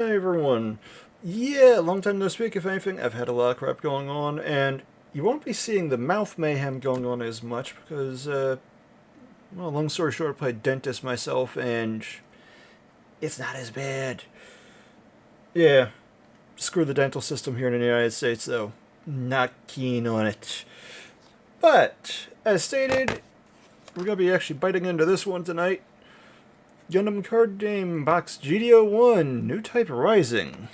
Hey everyone. Yeah, long time no speak, if anything. I've had a lot of crap going on, and you won't be seeing the mouth mayhem going on as much because, well, long story short, I played dentist myself, and it's not as bad. Yeah, screw the dental system here in the United States, though. Not keen on it. But, as stated, we're going to be actually biting into this one tonight. Gundam card game box GD01, new type rising.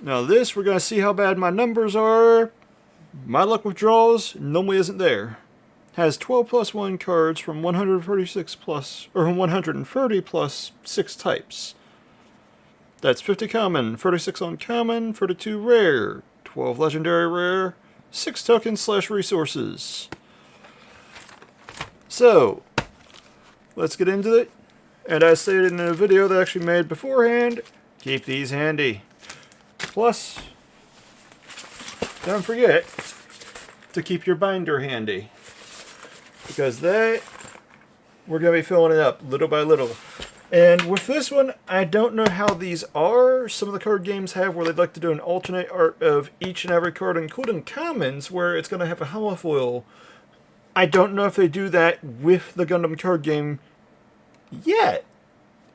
Now this, we're going to see how bad my numbers are. My luck with draws normally isn't there. Has 12 plus 1 cards from 136 plus, or 130 plus 6 types. That's 50 common, 36 uncommon, 32 rare, 12 legendary rare, 6 tokens / resources. So, let's get into it. And as stated in a video that I actually made beforehand, keep these handy. Plus, don't forget to keep your binder handy, because we're going to be filling it up little by little. And with this one, I don't know how these are. Some of the card games have where they'd like to do an alternate art of each and every card, including commons, where it's going to have a holofoil. I don't know if they do that with the Gundam card game yet.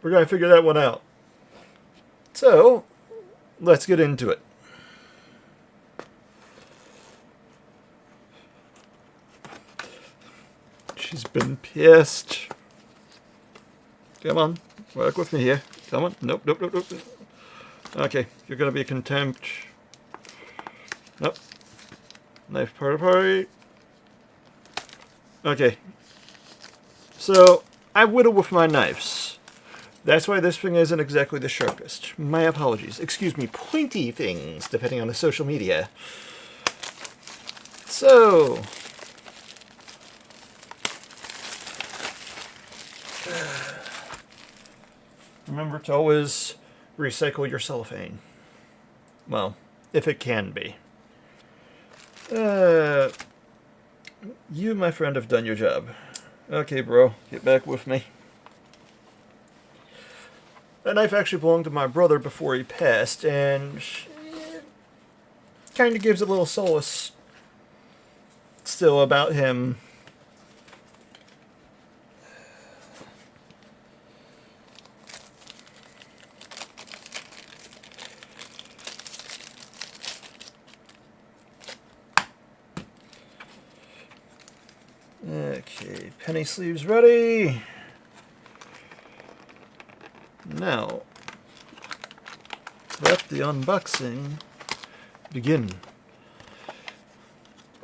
We're going to figure that one out. So, let's get into it. She's been pissed. Come on, work with me here. Come on. Nope, nope, nope, nope. Okay, you're going to be contempt. Nope. Knife part. Okay. So, I whittle with my knives. That's why this thing isn't exactly the sharpest. My apologies. Excuse me, pointy things, depending on the social media. So, remember to always recycle your cellophane. Well, if it can be. You, my friend, have done your job. Okay, bro, get back with me. That knife actually belonged to my brother before he passed, and it kind of gives a little solace still about him. Okay, penny sleeves ready. Now, let the unboxing begin.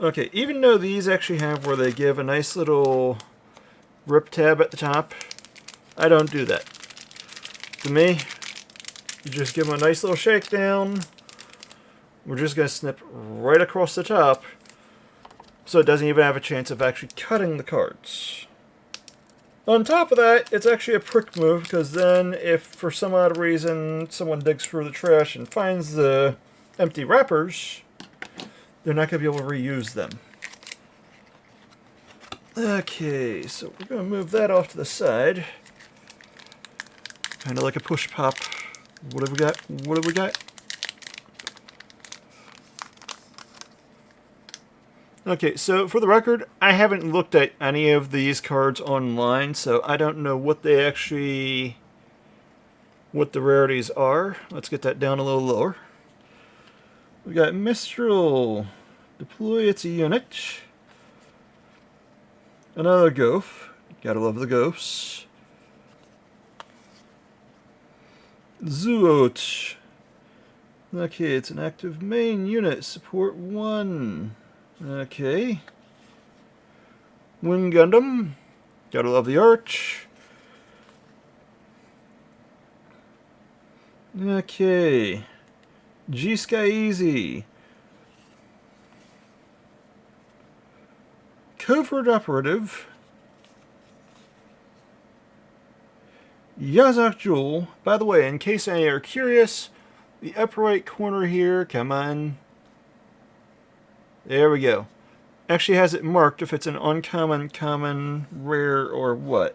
Okay, even though these actually have where they give a nice little rip tab at the top, I don't do that. To me, you just give them a nice little shakedown. We're just going to snip right across the top, so it doesn't even have a chance of actually cutting the cards. On top of that, it's actually a prick move, because then if for some odd reason someone digs through the trash and finds the empty wrappers, they're not going to be able to reuse them. Okay, so we're going to move that off to the side. Kind of like a push pop. What have we got? What have we got? Okay, so for the record, I haven't looked at any of these cards online, so I don't know what the rarities are. Let's get that down a little lower. We got Mistral. Deploy its unit. Another Goph. Gotta love the Gophs. Zoot. Okay, it's an active main unit. Support 1. Okay. Wind Gundam. Gotta love the arch. Okay. G-Sky Easy. Covert Operative. Yazak Jewel. By the way, in case any are curious, the upper right corner here, come on. There we go. Actually has it marked if it's an uncommon, common, rare, or what.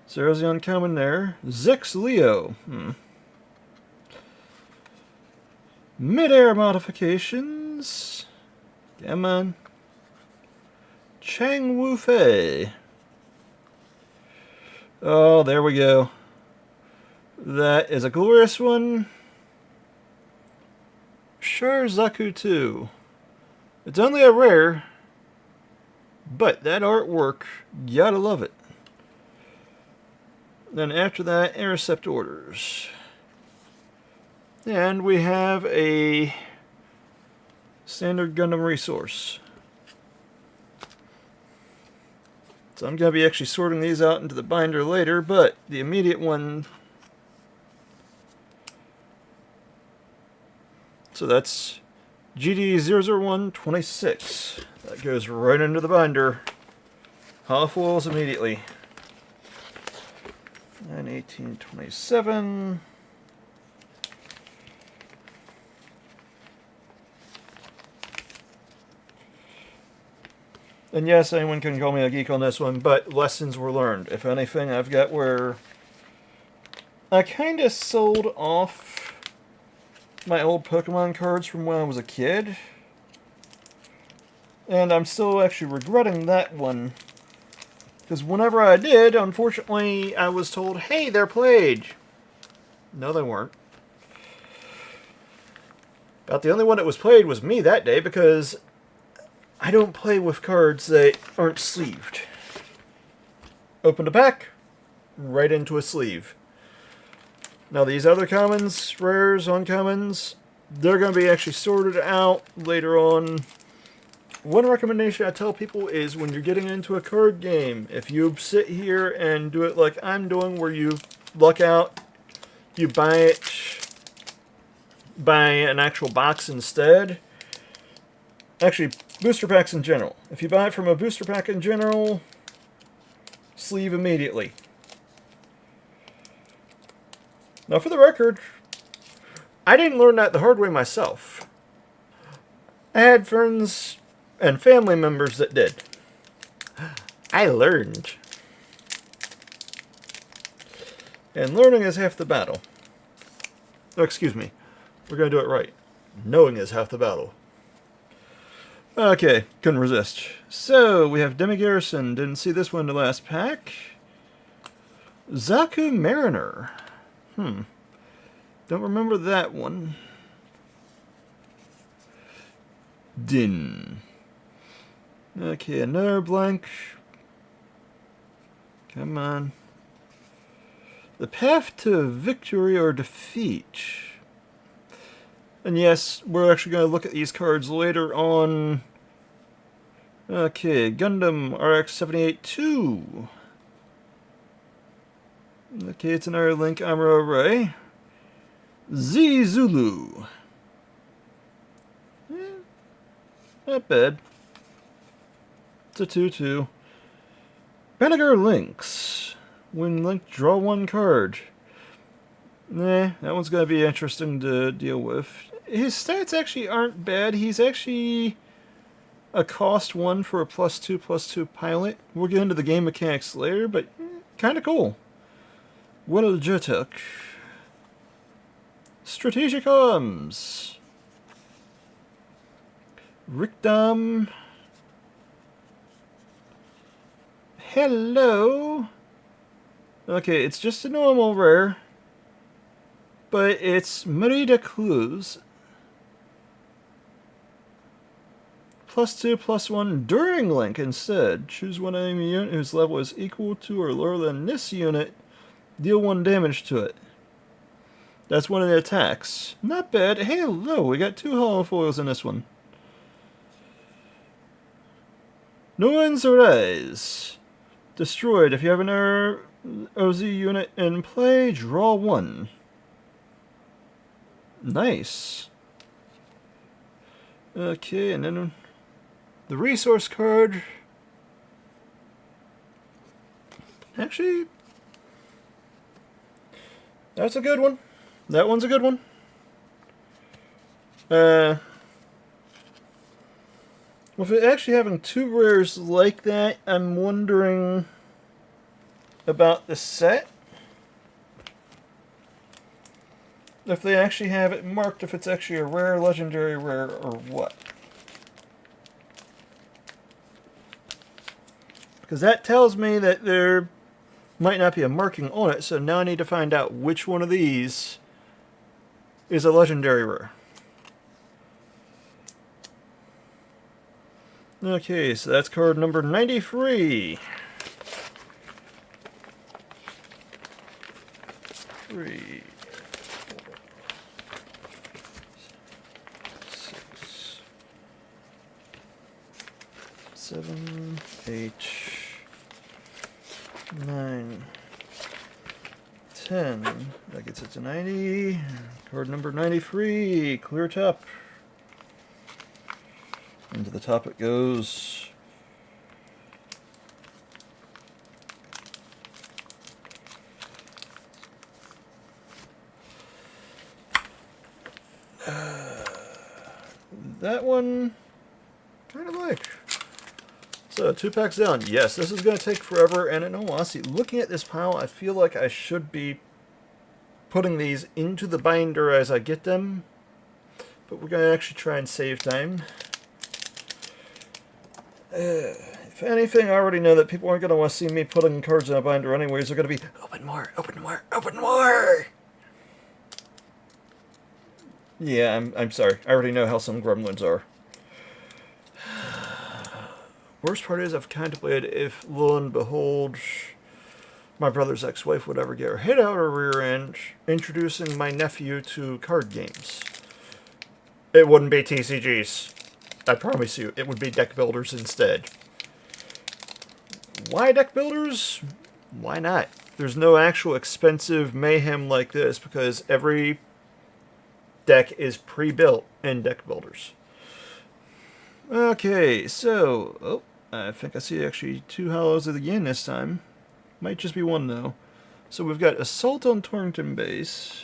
So there's the uncommon there. Zix Leo. Mid-air modifications. Come on. Chang Wu Fei. Oh, there we go. That is a glorious one. Sure, Zaku 2. It's only a rare, but that artwork, gotta love it. Then after that, Intercept Orders. And we have a standard Gundam resource. So I'm going to be actually sorting these out into the binder later, but the immediate one... So that's GD01 26. That goes right into the binder. Holofoils immediately. And 1827. And yes, anyone can call me a geek on this one, but lessons were learned. If anything, I've got where I kind of sold off my old Pokemon cards from when I was a kid. And I'm still actually regretting that one. Because whenever I did, unfortunately, I was told, hey, they're played. No, they weren't. About the only one that was played was me that day, because I don't play with cards that aren't sleeved. Open the pack, right into a sleeve. Now these other commons, rares, uncommons, they're going to be actually sorted out later on. One recommendation I tell people is when you're getting into a card game, if you sit here and do it like I'm doing, where you luck out, you buy an actual box instead. Actually, booster packs in general. If you buy it from a booster pack in general, sleeve immediately. Now, for the record, I didn't learn that the hard way myself. I had friends and family members that did. I learned. And learning is half the battle. Oh, excuse me. We're going to do it right. Knowing is half the battle. Okay, couldn't resist. So, we have Demi Garrison. Didn't see this one in the last pack. Zaku Mariner. Don't remember that one. Din. Okay, another blank. Come on. The path to victory or defeat. And yes, we're actually going to look at these cards later on. Okay, Gundam RX-78-2. Okay, it's another Link Amuro Ray. Z Zulu. Not bad. It's a 2-2. Banagher Lynx. When Link draw one card. Nah, that one's going to be interesting to deal with. His stats actually aren't bad. He's actually a cost 1 for a +2/+2 pilot. We'll get into the game mechanics later, but kind of cool. Wiljetuk. Strategic Arms. Rickdom. Hello. Okay, it's just a normal rare. But it's Merida Clues. +2/+1 during Link instead. Choose one enemy unit whose level is equal to or lower than this unit. Deal 1 damage to it. That's one of the attacks. Not bad. Hey, hello, we got 2 holofoils in this one. No one's Rise. Destroyed. If you have an OZ unit in play, draw 1. Nice. Okay, and then the resource card. Actually, that's a good one. That one's a good one. With it actually having 2 rares like that, I'm wondering about the set. if they actually have it marked, if it's actually a rare, legendary rare, or what. Because that tells me that there might not be a marking on it, so now I need to find out which one of these is a legendary rare. Okay, so that's card number 93. 3, 6, 7, 8, 9, 10. That gets it to 90. Card number 93, clear top. Into the top it goes. That one, kind of like. So 2 packs down. Yes, this is going to take forever, and in all honesty, looking at this pile, I feel like I should be putting these into the binder as I get them. But we're going to actually try and save time. If anything, I already know that people aren't going to want to see me putting cards in a binder anyways. They're going to be, open more, open more, open more! Yeah, I'm sorry. I already know how some gremlins are. Worst part is I've contemplated if, lo and behold, my brother's ex-wife would ever get her head out her rear end introducing my nephew to card games. It wouldn't be TCGs. I promise you, it would be deck builders instead. Why deck builders? Why not? There's no actual expensive mayhem like this because every deck is pre-built in deck builders. Okay, so I think I see actually 2 hollows again this time. Might just be one though. So we've got Assault on Torrington Base,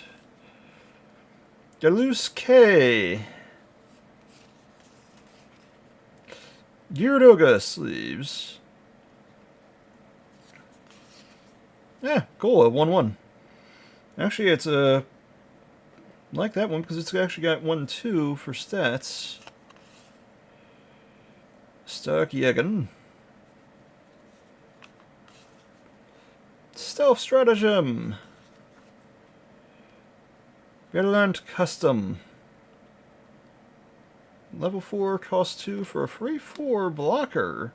Galus K, Gyaradoga sleeves. Yeah, cool, a 1/1. Actually, it's a like that one because it's actually got 1/2 for stats. Stark Jägen. Stealth Stratagem. Gallant Custom. Level 4, cost 2 for a free 4 blocker.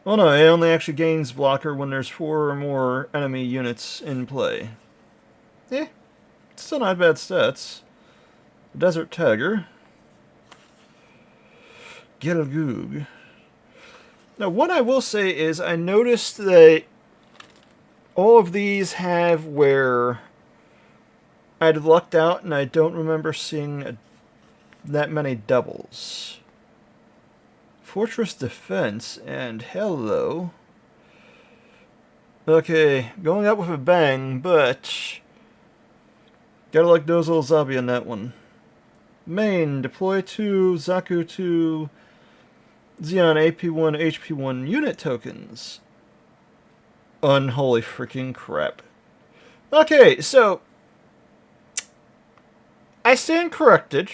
Oh no, it only actually gains blocker when there's 4 or more enemy units in play. Still not bad stats. Desert Tiger. Gelgoog. Now, what I will say is I noticed that all of these have where I'd lucked out and I don't remember seeing that many doubles. Fortress Defense and hello. Okay, going up with a bang, but gotta like those little zombie on that one. Main, deploy 2 Zaku 2 Xeon AP1 HP1 unit tokens. Unholy freaking crap. Okay, so I stand corrected,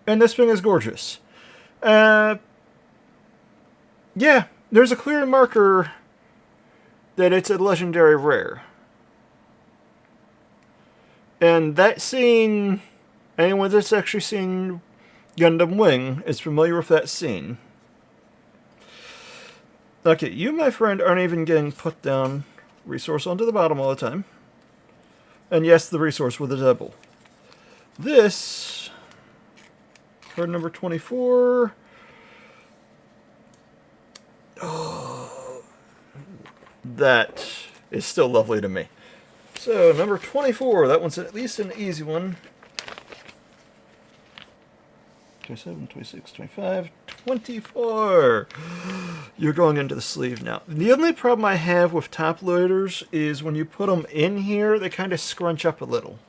and this thing is gorgeous. Yeah, there's a clear marker that it's a legendary rare. And that scene, anyone that's actually seen Gundam Wing is familiar with that scene. Okay, you, my friend, aren't even getting put down resource onto the bottom all the time. And yes, the resource with a double. This, card number 24. Oh, that is still lovely to me. So, number 24, that one's at least an easy one. 27, 26, 25, 24. You're going into the sleeve now. The only problem I have with top loaders is when you put them in here, they kind of scrunch up a little.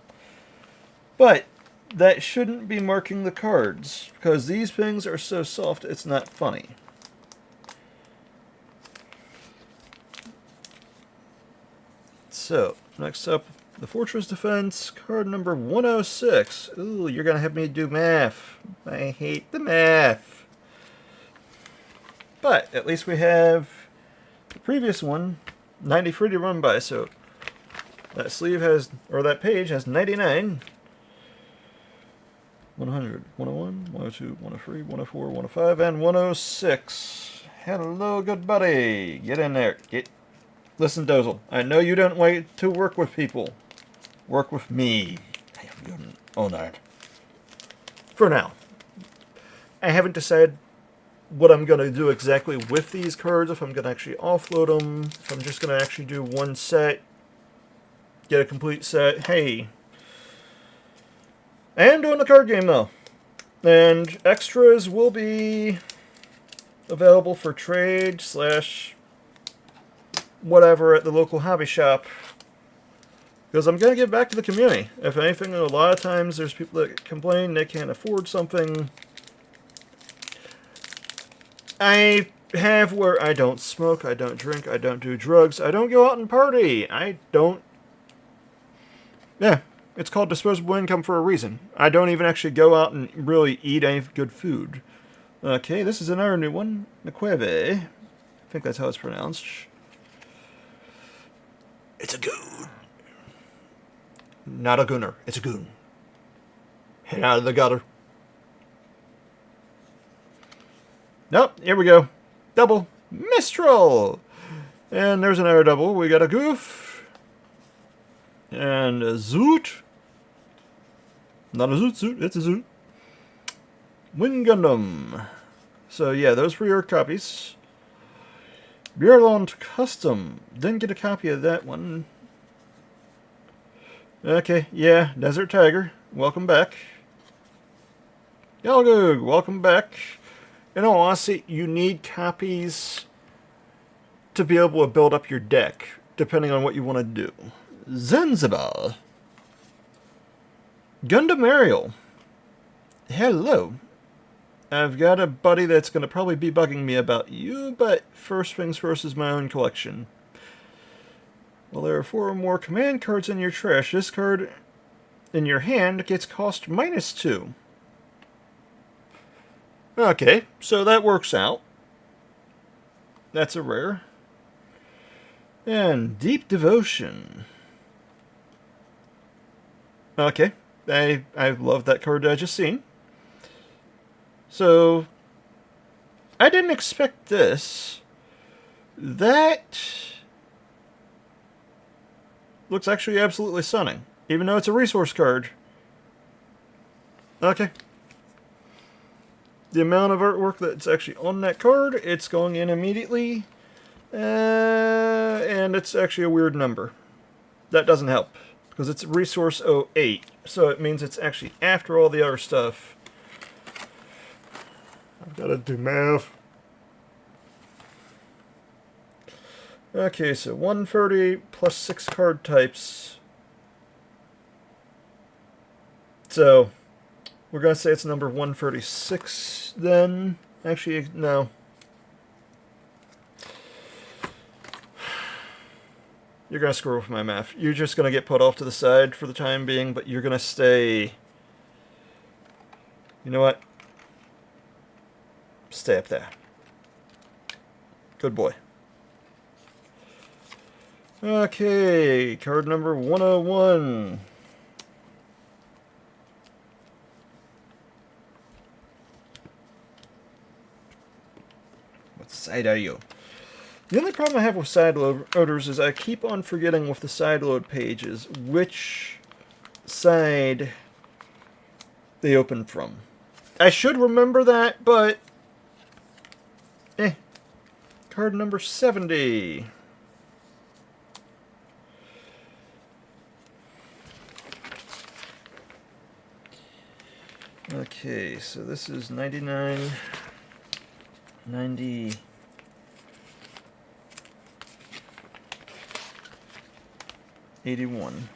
But that shouldn't be marking the cards, because these things are so soft it's not funny. So, next up, The Fortress Defense, card number 106. Ooh, you're going to have me do math. I hate the math. But at least we have the previous one, 93 to run by, so that sleeve has, or that page has 99. 100, 101, 102, 103, 104, 105, and 106. Hello, good buddy. Get in there. Listen, Dozel, I know you don't wait to work with people. Work with me. I am your owner. For now. I haven't decided what I'm going to do exactly with these cards, if I'm going to actually offload them, if I'm just going to actually do one set, get a complete set. Hey, I am doing the card game though, and extras will be available for trade / whatever at the local hobby shop, because I'm going to give back to the community. If anything, a lot of times there's people that complain they can't afford something. I have where I don't smoke, I don't drink, I don't do drugs, I don't go out and party, I don't... Yeah, it's called disposable income for a reason. I don't even actually go out and really eat any good food. Okay, this is another new one. Niqueve. I think that's how it's pronounced. It's a goon. Not a gooner, it's a goon. Head out of the gutter. Nope, here we go. Double. Mistral! And there's another double. We got a Goof. And a Zoot. Not a Zoot, it's a Zoot. Wing Gundam. So yeah, those were your copies. Bjorlund Custom. Didn't get a copy of that one. Okay, yeah, Desert Tiger. Welcome back. Yalgoog, welcome back. In all honesty, you need copies to be able to build up your deck, depending on what you want to do. Zanzibar. Gundam Ariel. Hello. I've got a buddy that's going to probably be bugging me about you, but first things first is my own collection. Well, there are 4 more command cards in your trash. This card in your hand gets cost -2. Okay, so that works out. That's a rare. And Deep Devotion. Okay, I love that card I just seen. So, I didn't expect this. That looks actually absolutely stunning, even though it's a resource card. Okay. The amount of artwork that's actually on that card, it's going in immediately. And it's actually a weird number. That doesn't help, because it's resource 08, so it means it's actually after all the other stuff. I've got to do math. Okay, so 130 plus 6 card types. So we're going to say it's number 136 then. Actually, no. You're going to screw with my math. You're just going to get put off to the side for the time being, but you're going to stay... You know what? Stay up there. Good boy. Okay, card number 101. What side are you? The only problem I have with side loaders is I keep on forgetting with the side load pages which side they open from. I should remember that, but card number 70. Okay, so this is 99, 90, 81.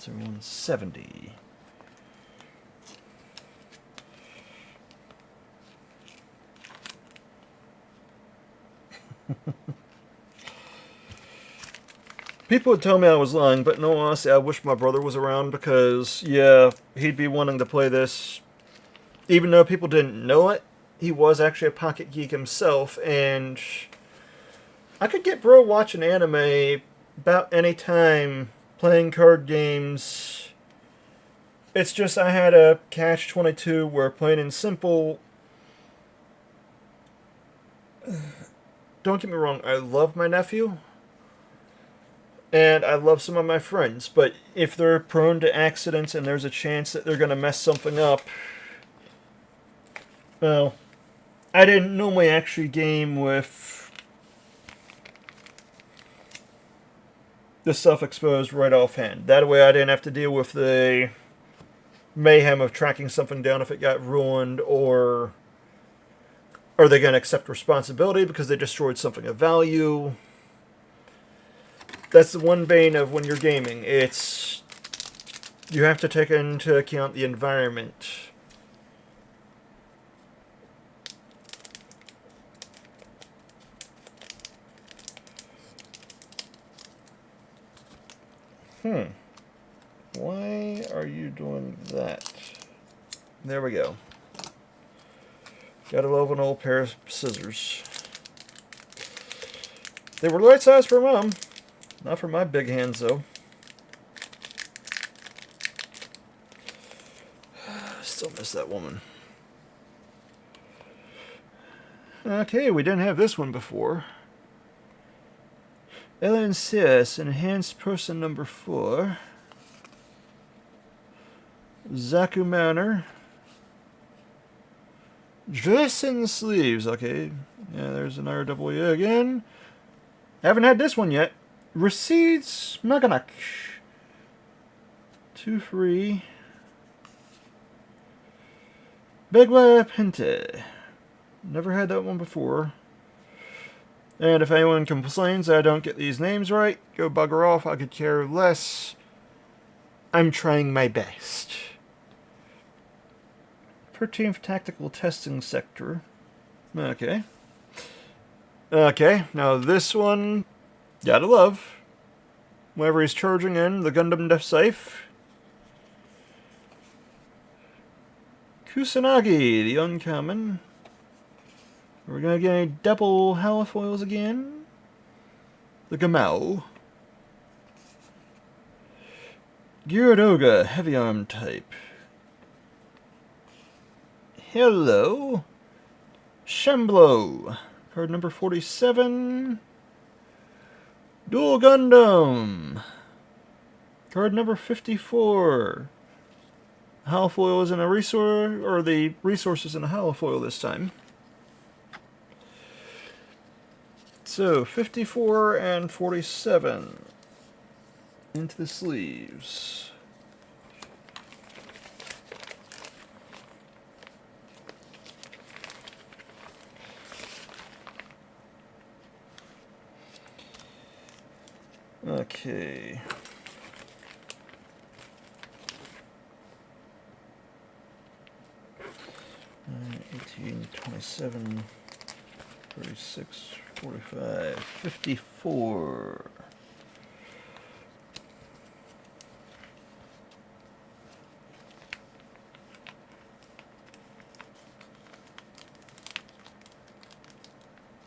So 170. People would tell me I was lying, but no, honestly, I wish my brother was around because, yeah, he'd be wanting to play this. Even though people didn't know it, he was actually a pocket geek himself, and I could get bro watching anime about any time, playing card games. It's just I had a catch-22 where plain and simple. Don't get me wrong, I love my nephew. And I love some of my friends, but if they're prone to accidents and there's a chance that they're going to mess something up, well, I didn't normally actually game with the stuff exposed right offhand. That way I didn't have to deal with the mayhem of tracking something down if it got ruined, or are they going to accept responsibility because they destroyed something of value. That's the one bane of when you're gaming. It's you have to take into account the environment. Why are you doing that? There we go. Gotta love an old pair of scissors. They were right size for Mom. Not for my big hands, though. Still miss that woman. Okay, we didn't have this one before. Ellen Sears, Enhanced Person number 4. Zaku Manor. Dress and Sleeves. Okay, yeah, there's another W again. Haven't had this one yet. Recedes Maganak. 2 free. Begwa Pente. Never had that one before. And if anyone complains I don't get these names right, go bugger off. I could care less. I'm trying my best. 13th Tactical Testing Sector. Okay. Okay, now this one, gotta love. Whenever he's charging in, the Gundam Def Safe. Kusanagi, the uncommon. We're gonna get a double halofoils again. The Gamao. Gyaradoga, heavy arm type. Hello. Shamblo. Card number 47. Dual Gundam. Card number 54. Halofoil is in a resource, or the resource is in a halofoil this time. So, 54 and 47 into the sleeves. Okay. 18, 27, 36, 45, 54.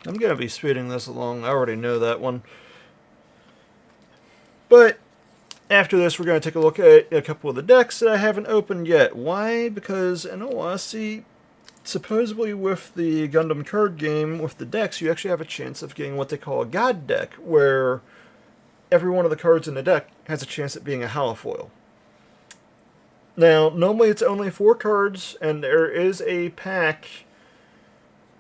I'm going to be speeding this along. I already know that one. But after this, we're going to take a look at a couple of the decks that I haven't opened yet. Why? Because, in all honesty, supposedly with the Gundam card game, with the decks, you actually have a chance of getting what they call a God deck, where every one of the cards in the deck has a chance at being a halofoil. Now, normally it's only 4 cards, and there is a pack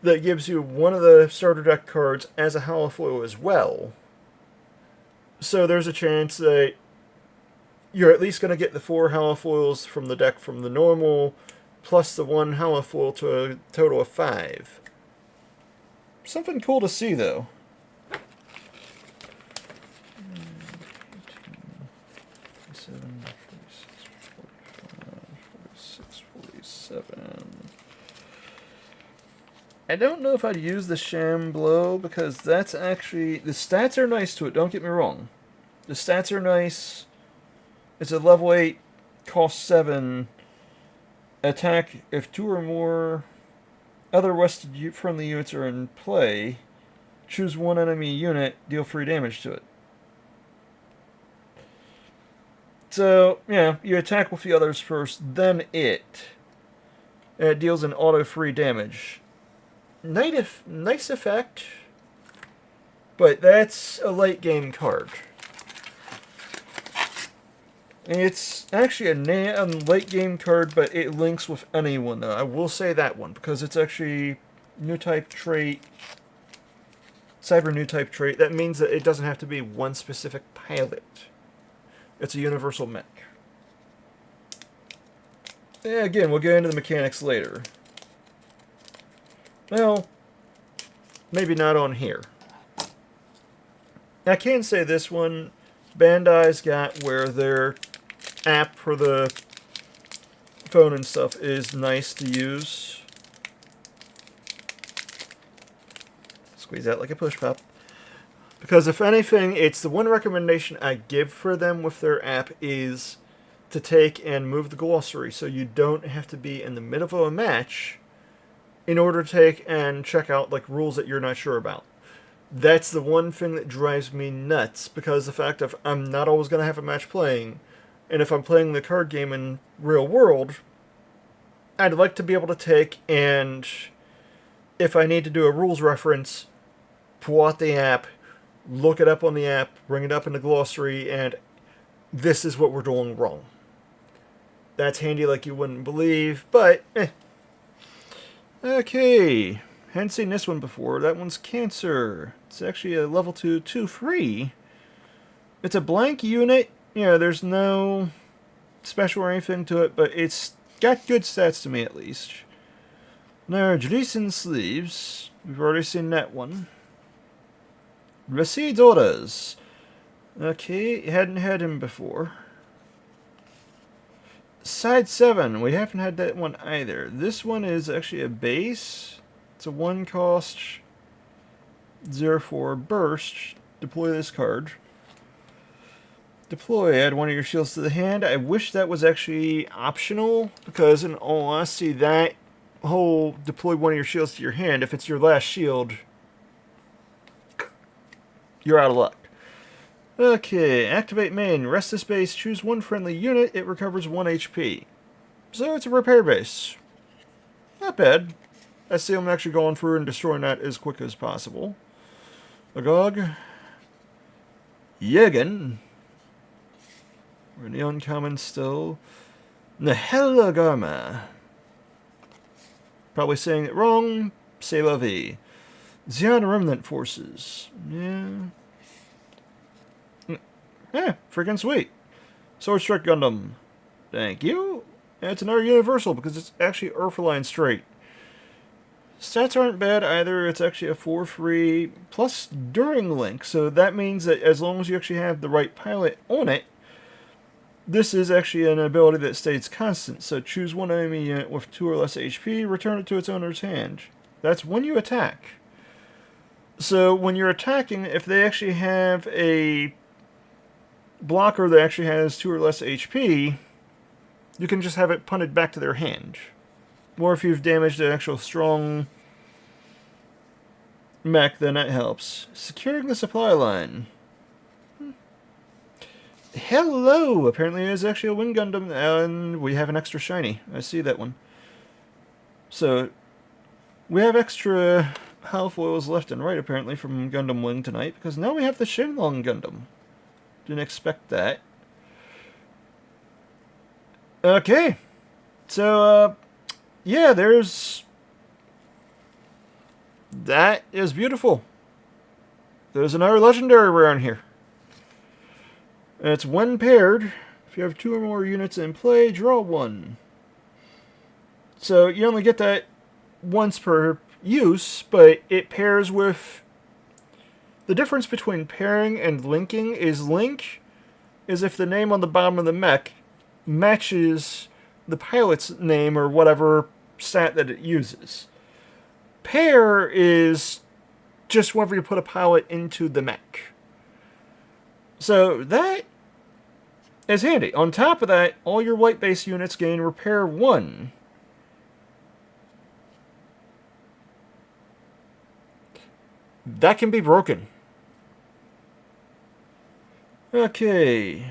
that gives you one of the starter deck cards as a halofoil as well. So there's a chance that you're at least going to get the 4 halofoils from the deck from the normal, plus the 1 halofoil to a total of 5. Something cool to see, though. 7, 7. I don't know if I'd use the Sham Blow, because that's actually... The stats are nice to it, don't get me wrong. The stats are nice. It's a level 8, cost 7. Attack if 2 or more other Wested friendly units are in play. Choose one enemy unit, deal 3 damage to it. So, yeah, you attack with the others first, then it. And it deals an auto 3 damage. Nice effect, but that's a late game card. And it's actually a late game card, but it links with anyone, though. I will say that one, because it's actually new type trait, cyber new type trait. That means that it doesn't have to be one specific pilot. It's a universal mech. And again, we'll get into the mechanics later. Well, maybe not on here. I can say this one, Bandai's got where their app for the phone and stuff is nice to use. Squeeze out like a push pop. Because if anything, it's the one recommendation I give for them with their app is to take and move the glossary so you don't have to be in the middle of a match in order to take and check out like rules that you're not sure about. That's the one thing that drives me nuts, because the fact of I'm not always going to have a match playing, and if I'm playing the card game in real world, I'd like to be able to take and, if I need to do a rules reference, pull out the app, look it up on the app, bring it up in the glossary, and this is what we're doing wrong. That's handy like you wouldn't believe, but Okay, hadn't seen this one before. That one's Cancer. It's actually a level 2, 2-free. It's a blank unit. Yeah, there's no special or anything to it, but it's got good stats to me at least. Now, Jason Sleeves. We've already seen that one. Recedes Orders. Okay, hadn't had him before. Side 7, we haven't had that one either. This one is actually a base. It's a 1 cost 0-4 burst. Deploy this card. Deploy, add one of your shields to the hand. I wish that was actually optional, because in all honesty, that whole deploy one of your shields to your hand, if it's your last shield, you're out of luck. Okay, activate main. Rest this base, choose one friendly unit, it recovers 1 HP. So it's a repair base. Not bad. I see them actually going through and destroying that as quick as possible. Agog. Yegin. We're in the uncommon still. Nihilagama. Probably saying it wrong. C'est la vie. Xian Remnant Forces. Yeah. Yeah, freaking sweet. Sword Strike Gundam. Thank you. And it's another universal because it's actually Earthline straight. Stats aren't bad either. It's actually a 4-3 plus during link. So that means that as long as you actually have the right pilot on it, this is actually an ability that stays constant. So choose one enemy unit with 2 or less HP, return it to its owner's hand. That's when you attack. So when you're attacking, if they actually have a blocker that actually has 2 or less HP, you can just have it punted back to their hand. Or if you've damaged an actual strong mech, then that helps. Securing the supply line. Hello! Apparently there's actually a Wing Gundam, and we have an extra shiny. I see that one. So, we have extra half foils left and right, apparently, from Gundam Wing tonight, because now we have the Shenlong Gundam. Didn't expect that. Okay. So, yeah, there's... That is beautiful. There's another legendary around here. And it's when paired. If you have 2 or more units in play, draw 1. So, you only get that once per use, but it pairs with... The difference between pairing and linking is link is if the name on the bottom of the mech matches the pilot's name or whatever stat that it uses. Pair is just whenever you put a pilot into the mech. So that is handy. On top of that, all your light base units gain repair 1. That can be broken. Okay.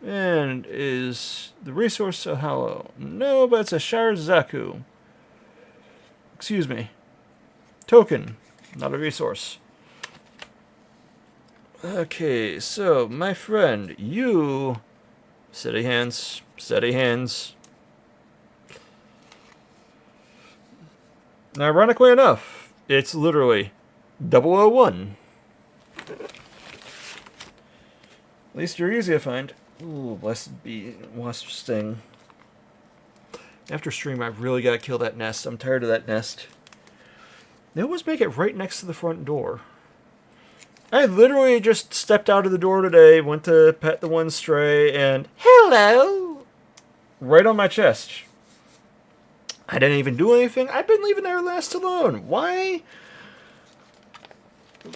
And is the resource a hollow? No, but it's a Sharzaku. Excuse me. Token, not a resource. Okay, so, my friend, you... Steady hands, steady hands. Ironically enough, it's literally 001. At least you're easy to find. Ooh, blessed be wasp sting. After stream, I've really got to kill that nest. I'm tired of that nest. They always make it right next to the front door. I literally just stepped out of the door today, went to pet the one stray, and hello! Right on my chest. I didn't even do anything. I've been leaving their nest alone. Why?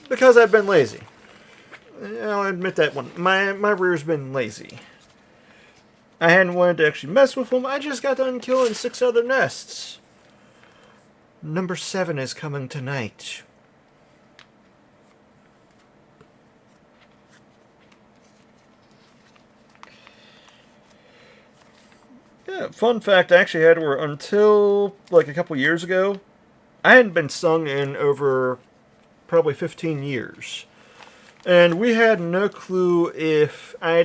Because I've been lazy. I'll admit that one. My rear's been lazy. I hadn't wanted to actually mess with them. I just got done killing 6 other nests. Number 7 is coming tonight. Yeah, fun fact I actually had were until like a couple years ago, I hadn't been stung in over probably 15 years. And we had no clue if I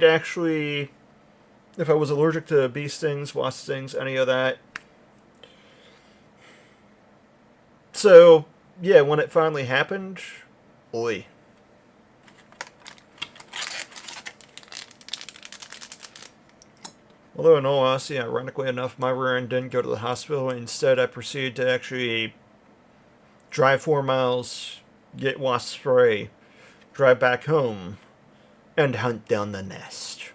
was allergic to bee stings, wasp stings, any of that. So, yeah, when it finally happened, oi. Although in all honesty, ironically enough, my rear end didn't go to the hospital. Instead, I proceeded to actually drive 4 miles, get wasp spray, drive back home, and hunt down the nest.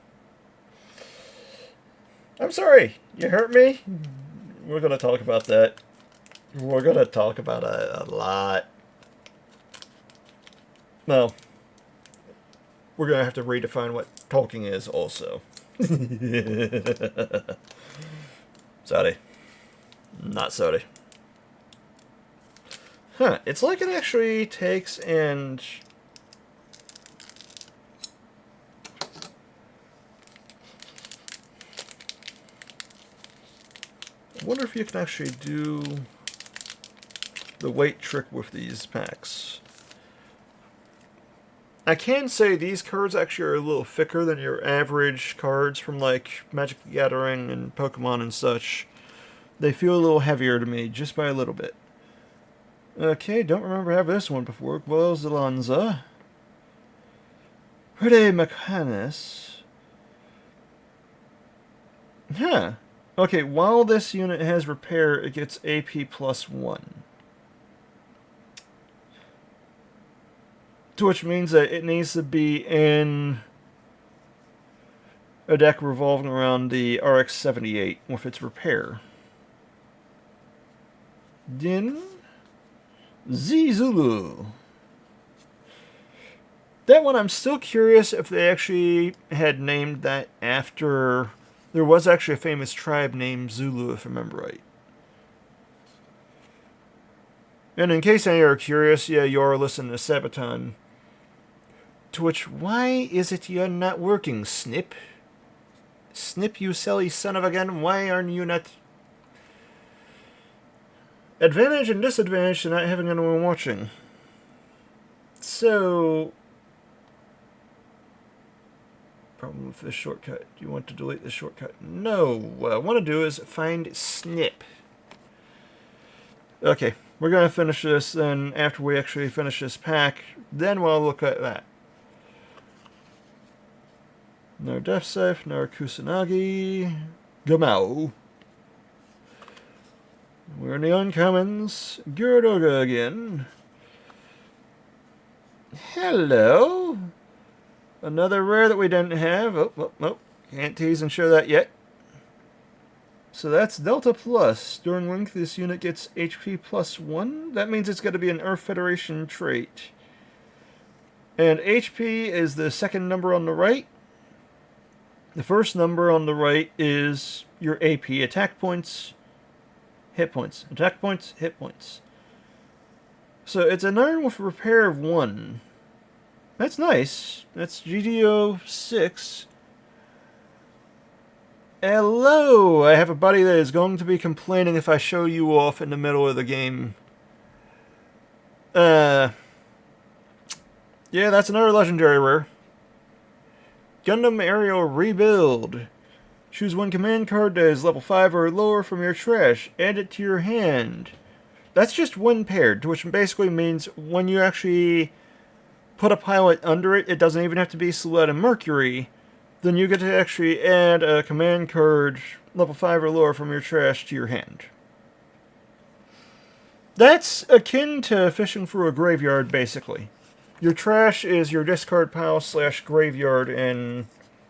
I'm sorry, you hurt me? We're going to talk about that. We're going to talk about it a lot. Well, we're going to have to redefine what talking is also. Sorry. Not sorry. Huh, it's like it actually takes and... I wonder if you can actually do the weight trick with these packs. I can say these cards actually are a little thicker than your average cards from like Magic the Gathering and Pokemon and such. They feel a little heavier to me, just by a little bit. Okay, don't remember having this one before. Guelzalonza. Herde Mechanis. Huh. Okay, while this unit has repair, it gets AP +1. Which means that it needs to be in a deck revolving around the RX-78 with its repair. Din Zizulu. That one, I'm still curious if they actually had named that after... There was actually a famous tribe named Zulu, if I remember right. And in case any are curious, yeah, you are listening to Sabaton. To which, why is it you're not working, Snip? Snip, you silly son of a gun, why aren't you not... Advantage and disadvantage to not having anyone watching. So... Problem with this shortcut. Do you want to delete this shortcut? No. What I want to do is find Snip. Okay, we're going to finish this, and after we actually finish this pack, then we'll look at that. No Death Safe, no Kusanagi, Gamao. We're in the uncommons. Gyaradoga again. Hello. Another rare that we didn't have. Oh, can't tease and show that yet. So that's Delta Plus. During length, this unit gets HP plus 1. That means it's got to be an Earth Federation trait. And HP is the second number on the right. The first number on the right is your AP, attack points, hit points. Attack points, hit points. So it's an iron with repair of 1. That's nice. That's GD06. Hello! I have a buddy that is going to be complaining if I show you off in the middle of the game. Yeah, that's another legendary rare. Gundam Aerial Rebuild. Choose one command card that is level 5 or lower from your trash. Add it to your hand. That's just one paired, which basically means when you actually put a pilot under it, it doesn't even have to be Silhouette and Mercury. Then you get to actually add a command card level 5 or lower from your trash to your hand. That's akin to fishing through a graveyard, basically. Your trash is your discard pile / graveyard in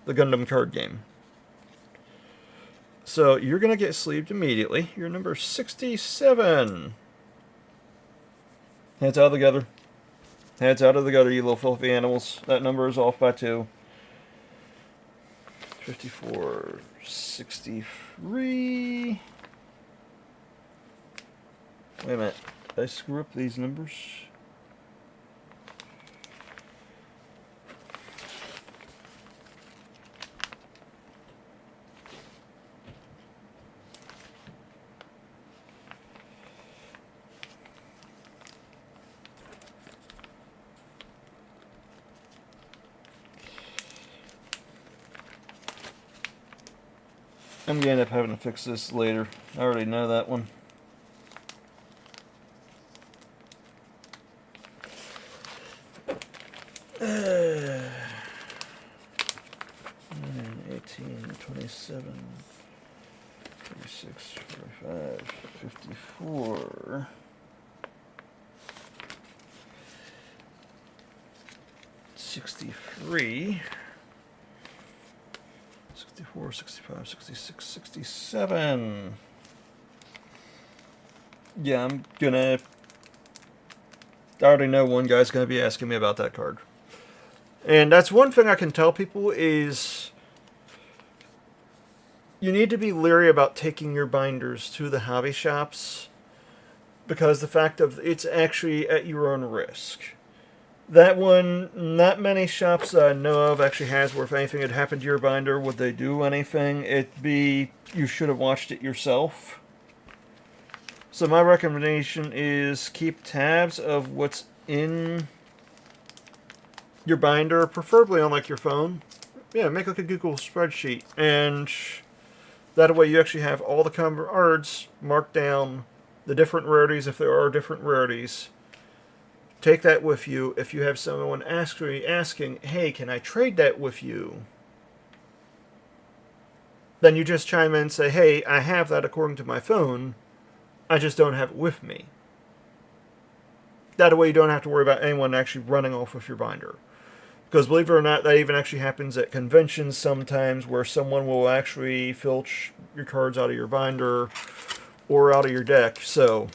the Gundam card game. So you're going to get sleeved immediately. You're number 67. Heads out of the gutter. Heads out of the gutter, you little filthy animals. That number is off by 2. 54, 63. Wait a minute. Did I screw up these numbers? I'm going to end up having to fix this later. I already know that one. 18, 27, 36, 45, 54. 63. 64, 65, 66, 67. Yeah, I'm gonna... I already know one guy's gonna be asking me about that card. And that's one thing I can tell people is... you need to be leery about taking your binders to the hobby shops. Because the fact of it's actually at your own risk. That one, not many shops that I know of actually has where if anything had happened to your binder, would they do anything? It'd be, you should have watched it yourself. So my recommendation is keep tabs of what's in your binder, preferably on like your phone. Yeah, make like a Google spreadsheet. And that way you actually have all the cards marked down, the different rarities if there are different rarities. Take that with you. If you have someone asking, hey, can I trade that with you? Then you just chime in and say, hey, I have that according to my phone. I just don't have it with me. That way you don't have to worry about anyone actually running off with your binder. Because believe it or not, that even actually happens at conventions sometimes where someone will actually filch your cards out of your binder or out of your deck. So...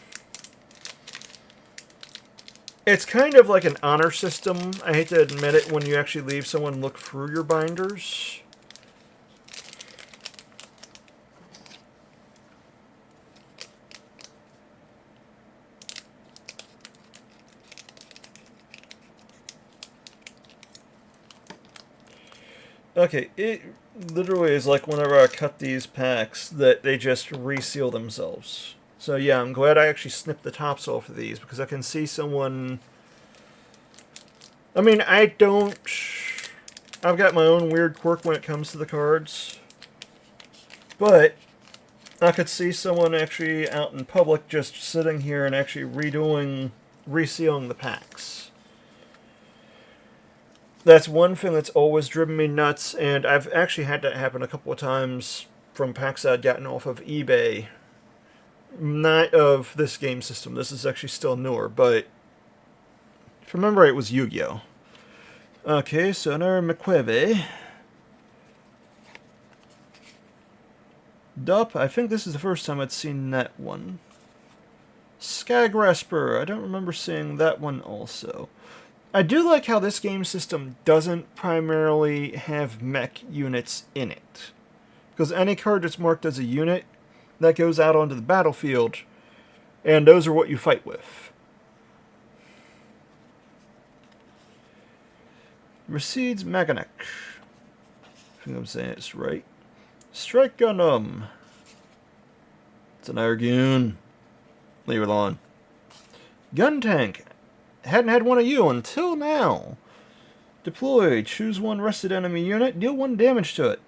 it's kind of like an honor system. I hate to admit it when you actually leave someone look through your binders. Okay, it literally is like whenever I cut these packs that they just reseal themselves. So yeah, I'm glad I actually snipped the tops off of these because I can see someone... I mean, I've got my own weird quirk when it comes to the cards. But I could see someone actually out in public just sitting here and actually resealing the packs. That's one thing that's always driven me nuts, and I've actually had that happen a couple of times from packs I'd gotten off of eBay. Not of this game system. This is actually still newer, but if I remember right, it was Yu-Gi-Oh! Okay, so another McQueve. Dup, I think this is the first time I'd seen that one. Skagrasper, I don't remember seeing that one also. I do like how this game system doesn't primarily have mech units in it. Because any card that's marked as a unit, that goes out onto the battlefield, and those are what you fight with. Recedes Maganek. I think I'm saying it's right. Strike Gundam. It's an Argoon. Leave it alone. Gun Tank. Hadn't had one of you until now. Deploy. Choose one rested enemy unit. Deal 1 damage to it.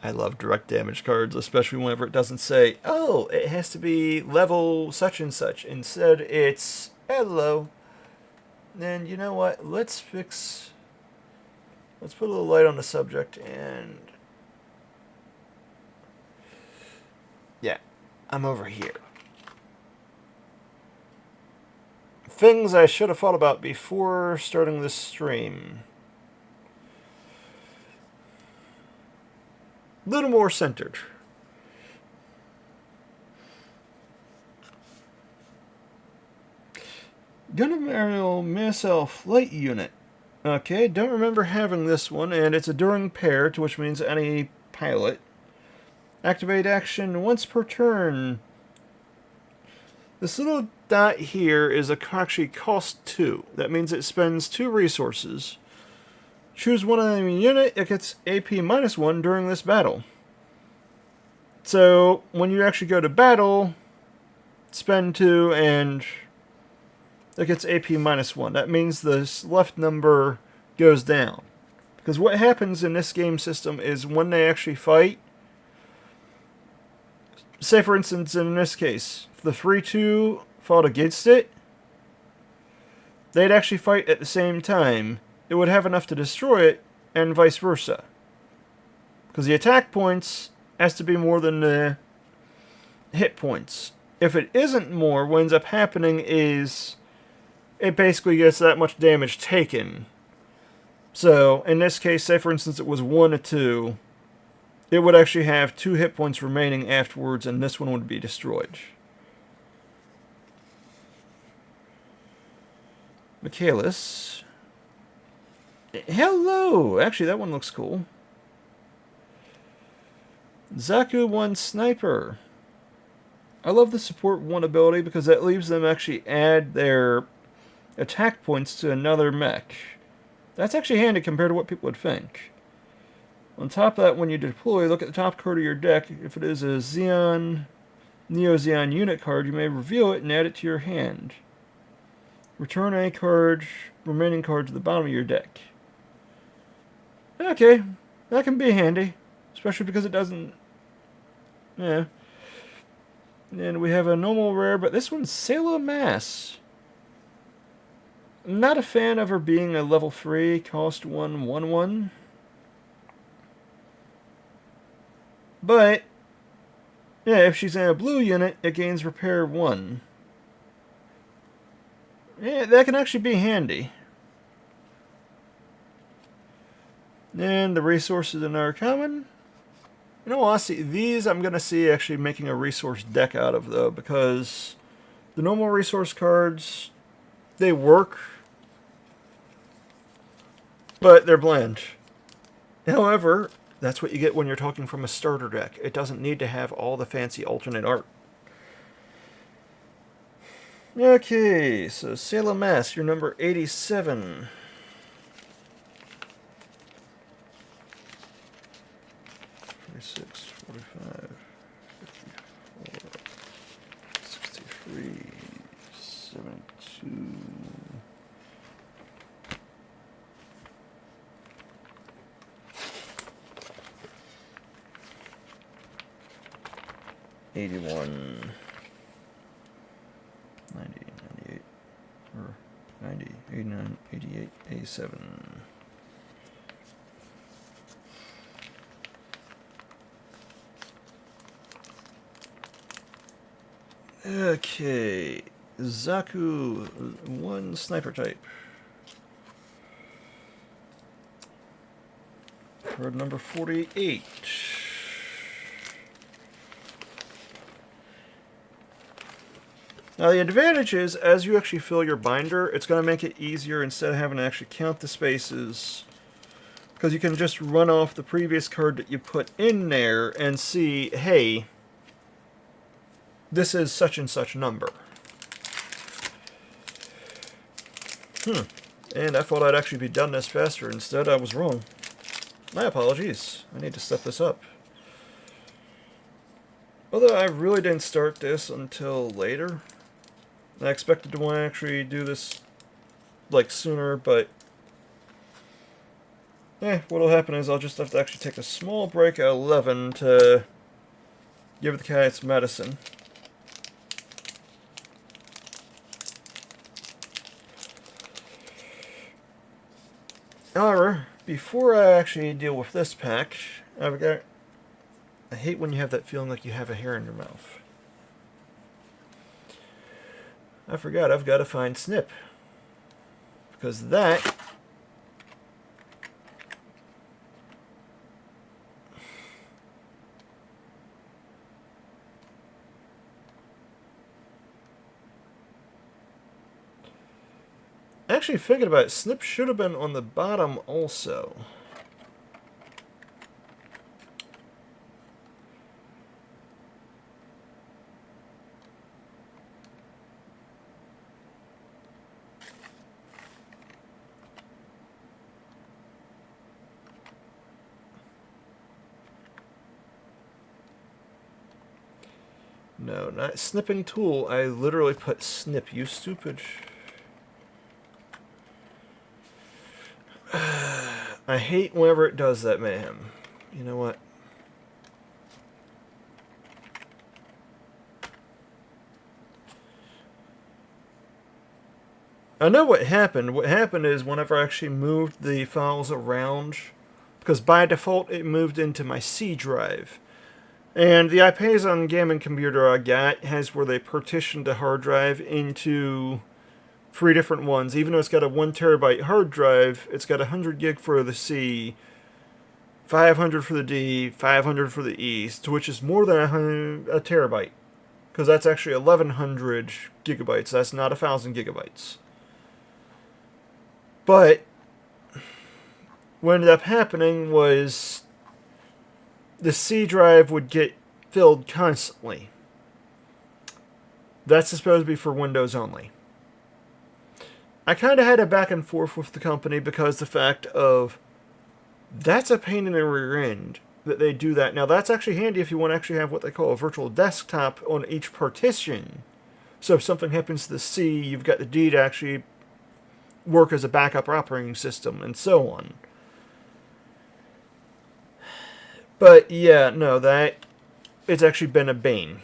I love direct damage cards, especially whenever it doesn't say, oh, it has to be level such and such. Instead, it's, hello. And you know what? Let's put a little light on the subject and... yeah, I'm over here. Things I should have thought about before starting this stream. A little more centered. Gundam Aerial Missile Flight Unit. Okay, don't remember having this one, and it's a during pair, to which means any pilot. Activate action once per turn. This little dot here is actually cost 2. That means it spends 2 resources. Choose one enemy unit, it gets AP -1 during this battle. So, when you actually go to battle, spend 2 and it gets AP -1. That means this left number goes down. Because what happens in this game system is when they actually fight, say for instance in this case, if the 3-2 fought against it, they'd actually fight at the same time. It would have enough to destroy it, and vice versa. Because the attack points has to be more than the hit points. If it isn't more, what ends up happening is it basically gets that much damage taken. So, in this case, say for instance it was 1-2, it would actually have 2 hit points remaining afterwards, and this one would be destroyed. Michaelis. Hello! Actually, that one looks cool. Zaku 1 Sniper. I love the support 1 ability because that leaves them actually add their attack points to another mech. That's actually handy compared to what people would think. On top of that, when you deploy, look at the top card of your deck. If it is a Xeon, Neo Xeon unit card, you may reveal it and add it to your hand. Return any remaining card to the bottom of your deck. Okay, that can be handy, especially because it doesn't... yeah. And we have a normal rare, but this one's Sailor Mass. I'm not a fan of her being a level 3, cost 1, 1/1. But, yeah, if she's in a blue unit, it gains repair 1. Yeah, that can actually be handy. And the resources in our common. You know, honestly, these I'm going to see actually making a resource deck out of, though, because the normal resource cards, they work, but they're bland. However, that's what you get when you're talking from a starter deck. It doesn't need to have all the fancy alternate art. Okay, so Sailor Mass, you're number 87. Six, 45, 54, 63, 72. '81, 90, 98, or 90, 89, 88, 87. Okay, Zaku 1 Sniper type. Card number 48. Now the advantage is, as you actually fill your binder, it's going to make it easier instead of having to actually count the spaces. Because you can just run off the previous card that you put in there and see, hey, this is such and such number. And I thought I'd actually be done this faster. Instead, I was wrong. My apologies. I need to step this up. Although I really didn't start this until later. I expected to want to actually do this like sooner, but what'll happen is I'll just have to actually take a small break at 11 to give the cat its medicine. However, before I actually deal with this pack, I hate when you have that feeling like you have a hair in your mouth. I forgot I've got to find Snip. Because that actually thinking about it, Snip should have been on the bottom also. No, not snipping tool. I literally put snip, you stupid. I hate whenever it does that, mayhem. You know what? I know what happened. What happened is whenever I actually moved the files around, because by default it moved into my C drive. And the iPason gaming computer I got has where they partitioned the hard drive into 3 different ones. Even though it's got a 1 terabyte hard drive, it's got 100 gig for the C, 500 for the D, 500 for the E, which is more than a terabyte. Because that's actually 1100 gigabytes. That's not 1000 gigabytes. But what ended up happening was the C drive would get filled constantly. That's supposed to be for Windows only. I kind of had a back and forth with the company because the fact of that's a pain in the rear end that they do that. Now that's actually handy if you want to actually have what they call a virtual desktop on each partition. So if something happens to the C, you've got the D to actually work as a backup operating system and so on. But yeah, no, it's actually been a bane.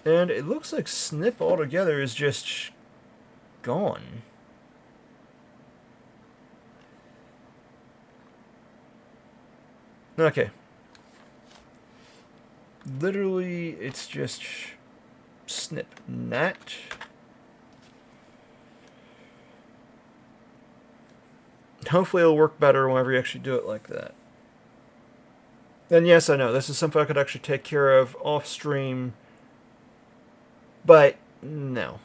And it looks like Snip altogether is just gone. Okay. Literally, it's just Snip. Nat. Hopefully it'll work better whenever you actually do it like that. And yes, I know, this is something I could actually take care of off-stream, but no.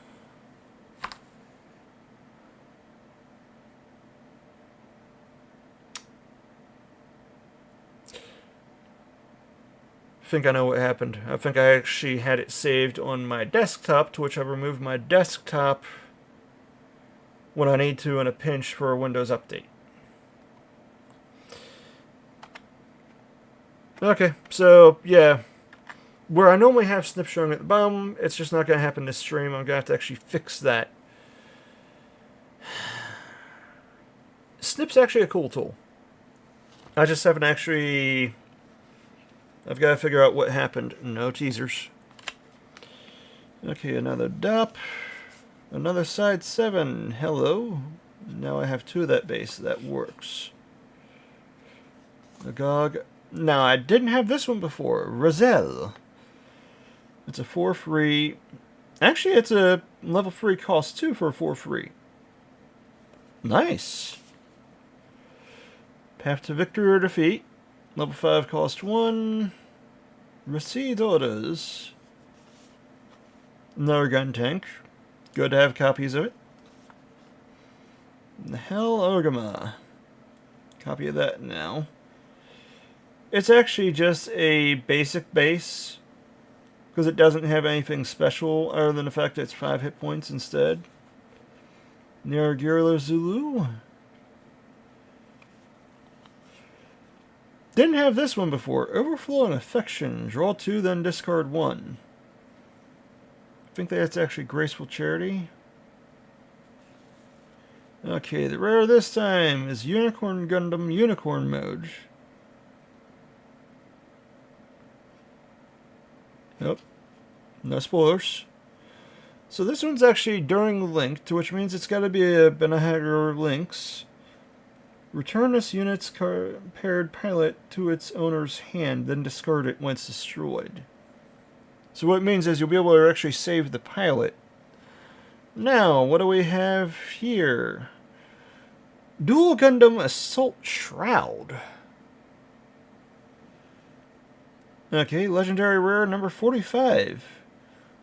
I think I know what happened. I think I actually had it saved on my desktop, to which I removed my desktop when I need to in a pinch for a Windows update. Okay, so yeah, where I normally have Snip showing at the bottom, it's just not going to happen this stream. I'm going to have to actually fix that. Snip's actually a cool tool. I just haven't actually... I've got to figure out what happened. No teasers. Okay, another DOP. Another side 7. Hello. Now I have 2 of that base. That works. Agog. Now, I didn't have this one before. Roselle. It's a 4-free. Actually, it's a level 3 cost 2 for a 4-free. Nice. Path to victory or defeat. Level 5 cost 1. Receive orders. Another gun tank. Good to have copies of it. The Hell Ogama. Copy of that now. It's actually just a basic base, because it doesn't have anything special other than the fact that it's 5 hit points instead. Naragirla Zulu. Didn't have this one before. Overflow and Affection. Draw 2, then discard 1. I think that's actually Graceful Charity. Okay, the rare this time is Unicorn Gundam Unicorn Mode. Yep. No spoilers. So this one's actually during Link, to which means it's got to be a Benahager Links. Return this unit's paired pilot to its owner's hand, then discard it when it's destroyed. So what it means is you'll be able to actually save the pilot. Now, what do we have here? Dual Gundam Assault Shroud. Okay, Legendary Rare number 45.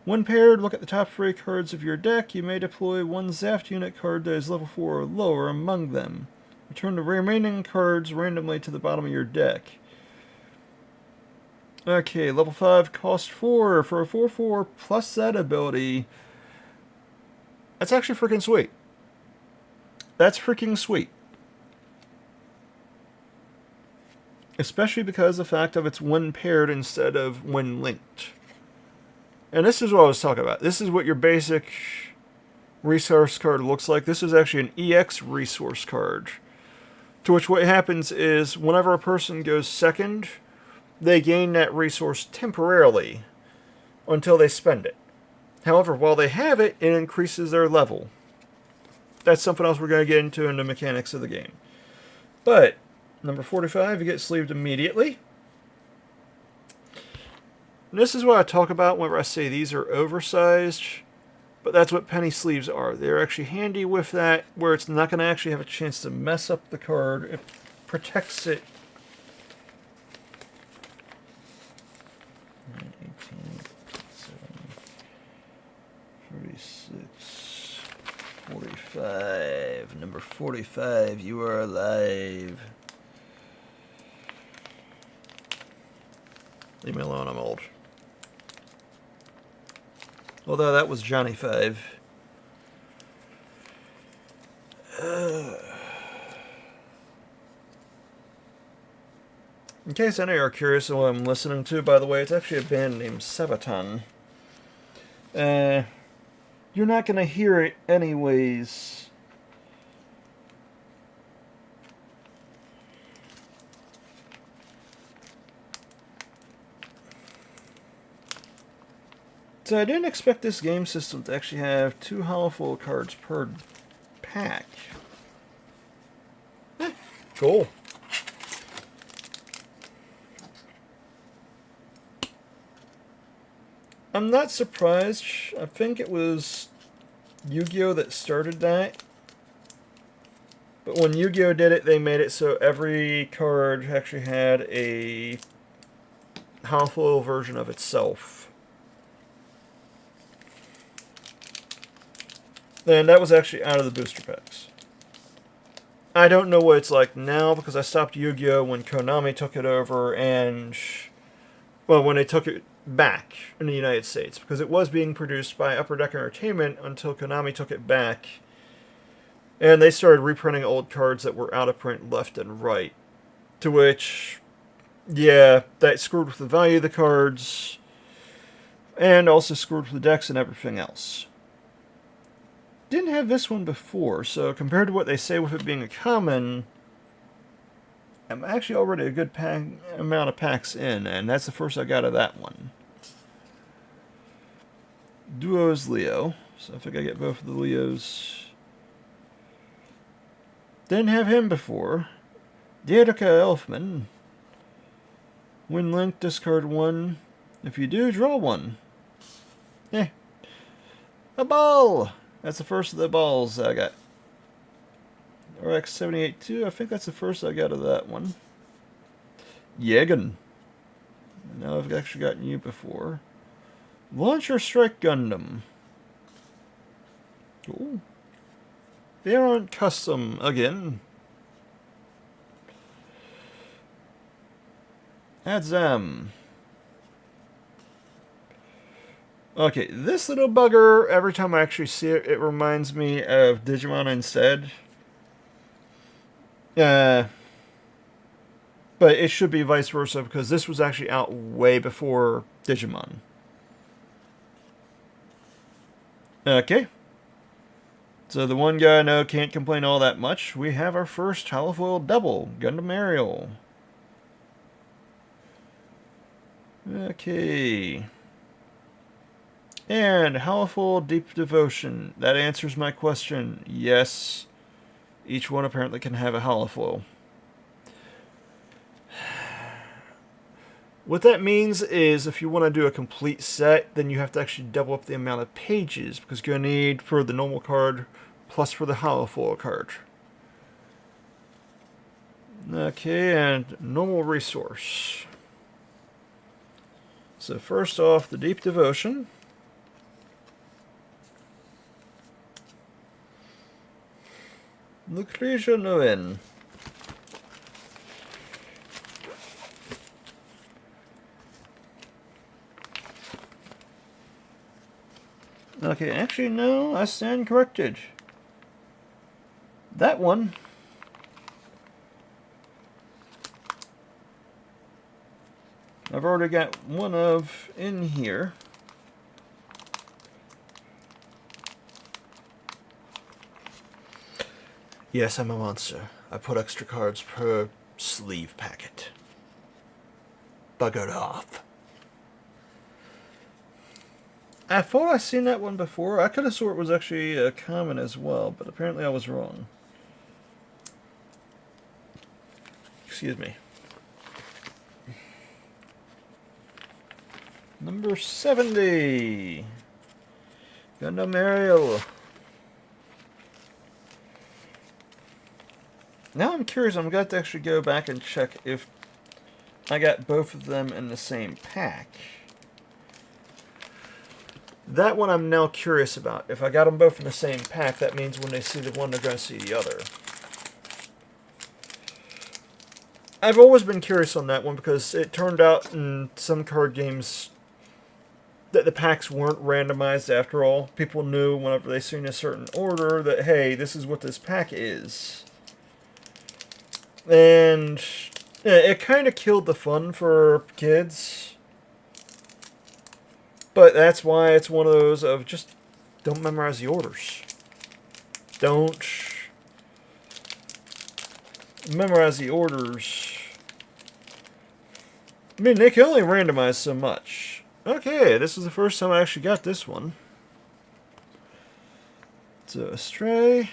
When paired, look at the top 3 cards of your deck. You may deploy one Zaft unit card that is level 4 or lower among them. Return the remaining cards randomly to the bottom of your deck. Okay, level 5, cost 4 for a 4/4 plus that ability. That's actually freaking sweet. That's freaking sweet. Especially because of the fact of it's when paired instead of when linked. And this is what I was talking about. This is what your basic resource card looks like. This is actually an EX resource card. To which what happens is whenever a person goes second, they gain that resource temporarily until they spend it. However, while they have it, it increases their level. That's something else we're going to get into in the mechanics of the game. But number 45, you get sleeved immediately. And this is what I talk about whenever I say these are oversized, but that's what penny sleeves are. They're actually handy with that, where it's not going to actually have a chance to mess up the card. It protects it. 18, 46, 45. Number 45, you are alive. Leave me alone, I'm old. Although that was Johnny 5. In case any of you are curious what I'm listening to, by the way, it's actually a band named Sabaton. You're not going to hear it anyways. So I didn't expect this game system to actually have 2 hollow cards per pack. Cool. I'm not surprised. I think it was Yu-Gi-Oh! That started that. But when Yu-Gi-Oh! Did it, they made it so every card actually had a hollow version of itself. And that was actually out of the booster packs. I don't know what it's like now because I stopped Yu-Gi-Oh! When Konami took it over and... well, when they took it back in the United States. Because it was being produced by Upper Deck Entertainment until Konami took it back. And they started reprinting old cards that were out of print left and right. To which, yeah, that screwed with the value of the cards. And also screwed with the decks and everything else. Didn't have this one before, so compared to what they say with it being a common, I'm actually already a good amount of packs in, and that's the first I got of that one. Duo's Leo, so I think I get both of the Leos. Didn't have him before. Dietrich Elfman. When linked, discard 1. If you do, draw 1. A ball! That's the first of the balls I got. RX-78-2, I think that's the first I got of that one. Yegan. Now I've actually gotten you before. Launcher Strike Gundam. Cool. They aren't custom again. Add them. Okay, this little bugger, every time I actually see it, it reminds me of Digimon instead. But it should be vice versa, because this was actually out way before Digimon. Okay. So the one guy I know can't complain all that much. We have our first holofoil double, Gundam Aerial. Okay. And holofoil Deep Devotion. That answers my question. Yes. Each one apparently can have a holofoil. What that means is if you want to do a complete set, then you have to actually double up the amount of pages, because you're going to need for the normal card plus for the holofoil card. Okay, and normal resource. So first off, the Deep Devotion. The GD01. Okay, actually, no, I stand corrected. That one. I've already got one of in here. Yes, I'm a monster. I put extra cards per sleeve packet. Buggered off. I thought I seen that one before. I could have swore it was actually a common as well, but apparently I was wrong. Excuse me. Number 70. Gundam Aerial. Now I'm curious, I'm going to actually go back and check if I got both of them in the same pack. That one I'm now curious about. If I got them both in the same pack, that means when they see the one, they're going to see the other. I've always been curious on that one because it turned out in some card games that the packs weren't randomized after all. People knew whenever they seen a certain order that, hey, this is what this pack is. And it kind of killed the fun for kids. But that's why it's one of those of just don't memorize the orders. Don't memorize the orders. I mean, they can only randomize so much. Okay, this is the first time I actually got this one. So, Astray.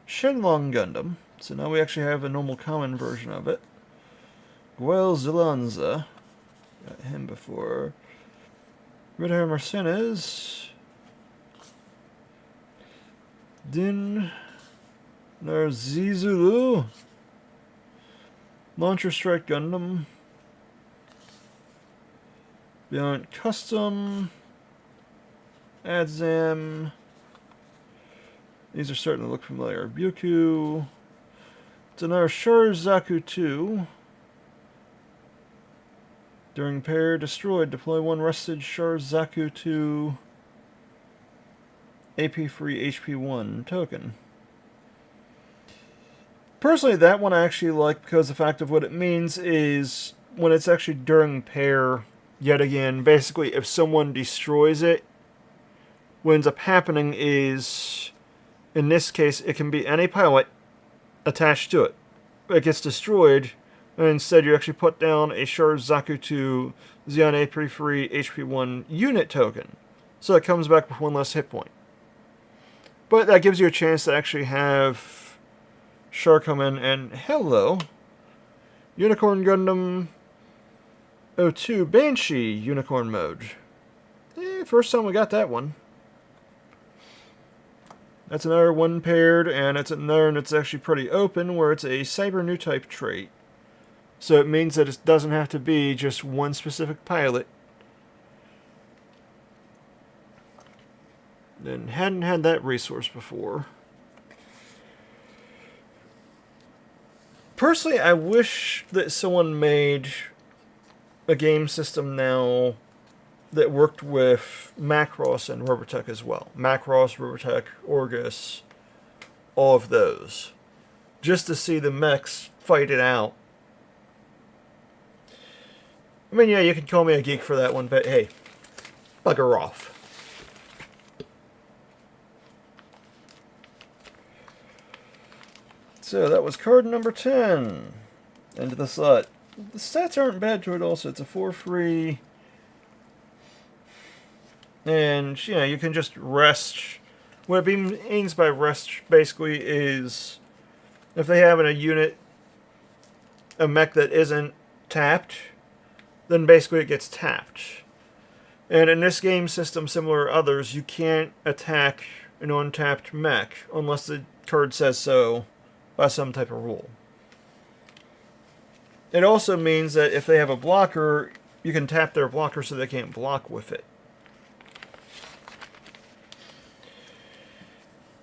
Shenlong Gundam. So now we actually have a normal common version of it. Guel Zilanza. Got him before. Red Hair Marcinez. Din Narzizulu. Launcher Strike Gundam. Beyond Custom. Adzam. These are starting to look familiar. Buku. It's another Sharzaku 2. During pair destroyed, deploy one rested Sharzaku 2 AP free HP 1 token. Personally, that one I actually like because the fact of what it means is when it's actually during pair, yet again, basically if someone destroys it, what ends up happening is, in this case, it can be any pilot attached to it. It gets destroyed, and instead you actually put down a Sharzaku 2 Xeon AP free HP 1 unit token. So it comes back with one less hit point. But that gives you a chance to actually have Char come in and, hello, Unicorn Gundam 02 Banshee Unicorn Mode. First time we got that one. That's another one paired, and it's another that's actually pretty open, where it's a Cyber New Type trait. So it means that it doesn't have to be just one specific pilot. and hadn't had that resource before. Personally, I wish that someone made a game system now that worked with Macross and Robotech as well. Macross, Robotech, Orgus, all of those. Just to see the mechs fight it out. I mean, yeah, you can call me a geek for that one, but hey, bugger off. So that was card number 10 into the slot. The stats aren't bad to it also. It's a 4-free. And, you know, you can just rest. What it means by rest basically is if they have in a unit a mech that isn't tapped, then basically it gets tapped. And in this game system, similar to others, you can't attack an untapped mech unless the card says so by some type of rule. It also means that if they have a blocker, you can tap their blocker so they can't block with it.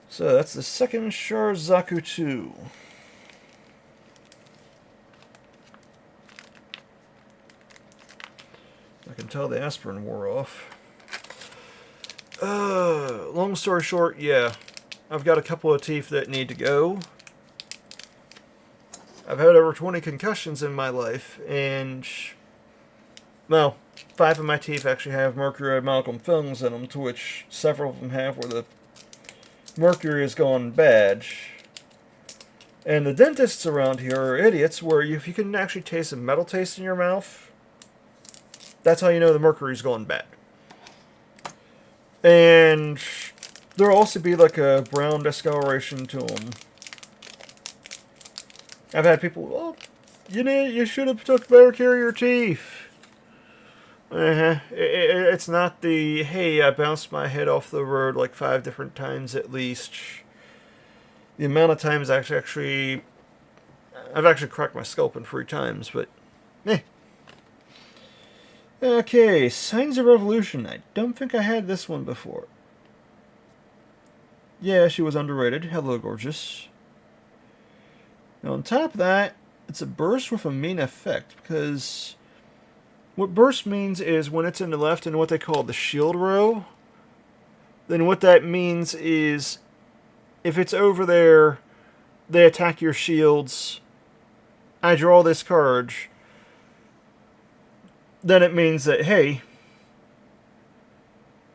So that's the second Sharzaku 2. I can tell the aspirin wore off. Long story short, yeah. I've got a couple of teeth that need to go. I've had over 20 concussions in my life, and, well, 5 of my teeth actually have mercury amalgam films in them, to which several of them have where the mercury has gone bad. And the dentists around here are idiots, where if you can actually taste a metal taste in your mouth, that's how you know the mercury's gone bad. And there'll also be like a brown discoloration to them. I've had people, well, you should have took better care of your teeth. It's not the, hey, I bounced my head off the road like 5 different times at least. The amount of times I've actually cracked my skull open 3 times, but, Okay, Signs of Revolution. I don't think I had this one before. Yeah, she was underrated. Hello, gorgeous. Now, on top of that, it's a burst with a main effect, because what burst means is when it's in the left in what they call the shield row, then what that means is if it's over there, they attack your shields, I draw this card, then it means that, hey,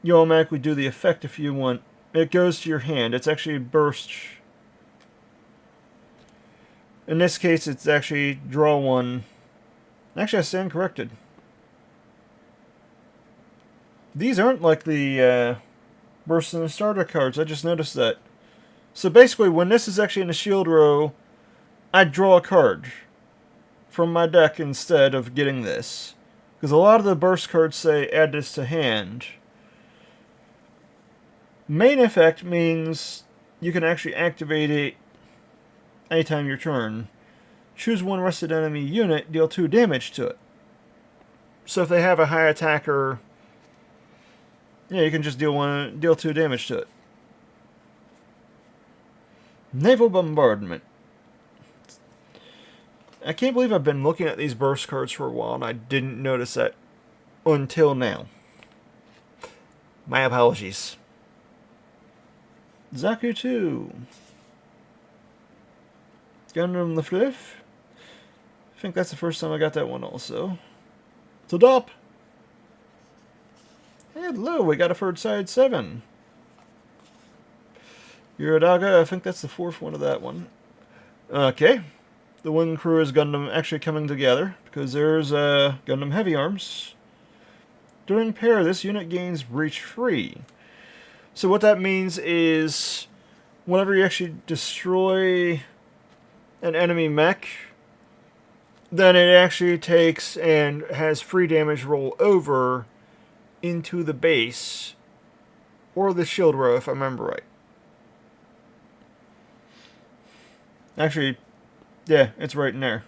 you automatically do the effect if you want. It goes to your hand. It's actually burst. In this case, it's actually draw 1. Actually, I stand corrected. These aren't like the burst and the starter cards. I just noticed that. So basically, when this is actually in the shield row, I draw a card from my deck instead of getting this. Because a lot of the burst cards say add this to hand. Main effect means you can actually activate it anytime your turn. Choose one rested enemy unit, deal 2 damage to it. So if they have a high attacker, yeah, you can just deal 2 damage to it. Naval Bombardment. I can't believe I've been looking at these burst cards for a while and I didn't notice that until now. My apologies. Zaku 2. Gundam the Fifth. I think that's the first time I got that one also. Tadop. Hello, we got a third side 7. Yuradaga, I think that's the 4th one of that one. Okay. The Wing Crew is Gundam actually coming together, because there's Gundam Heavy Arms. During pair, this unit gains breach free. So what that means is, whenever you actually destroy an enemy mech, then it actually takes and has free damage roll over into the base, or the shield row if I remember right. Actually, yeah, it's right in there.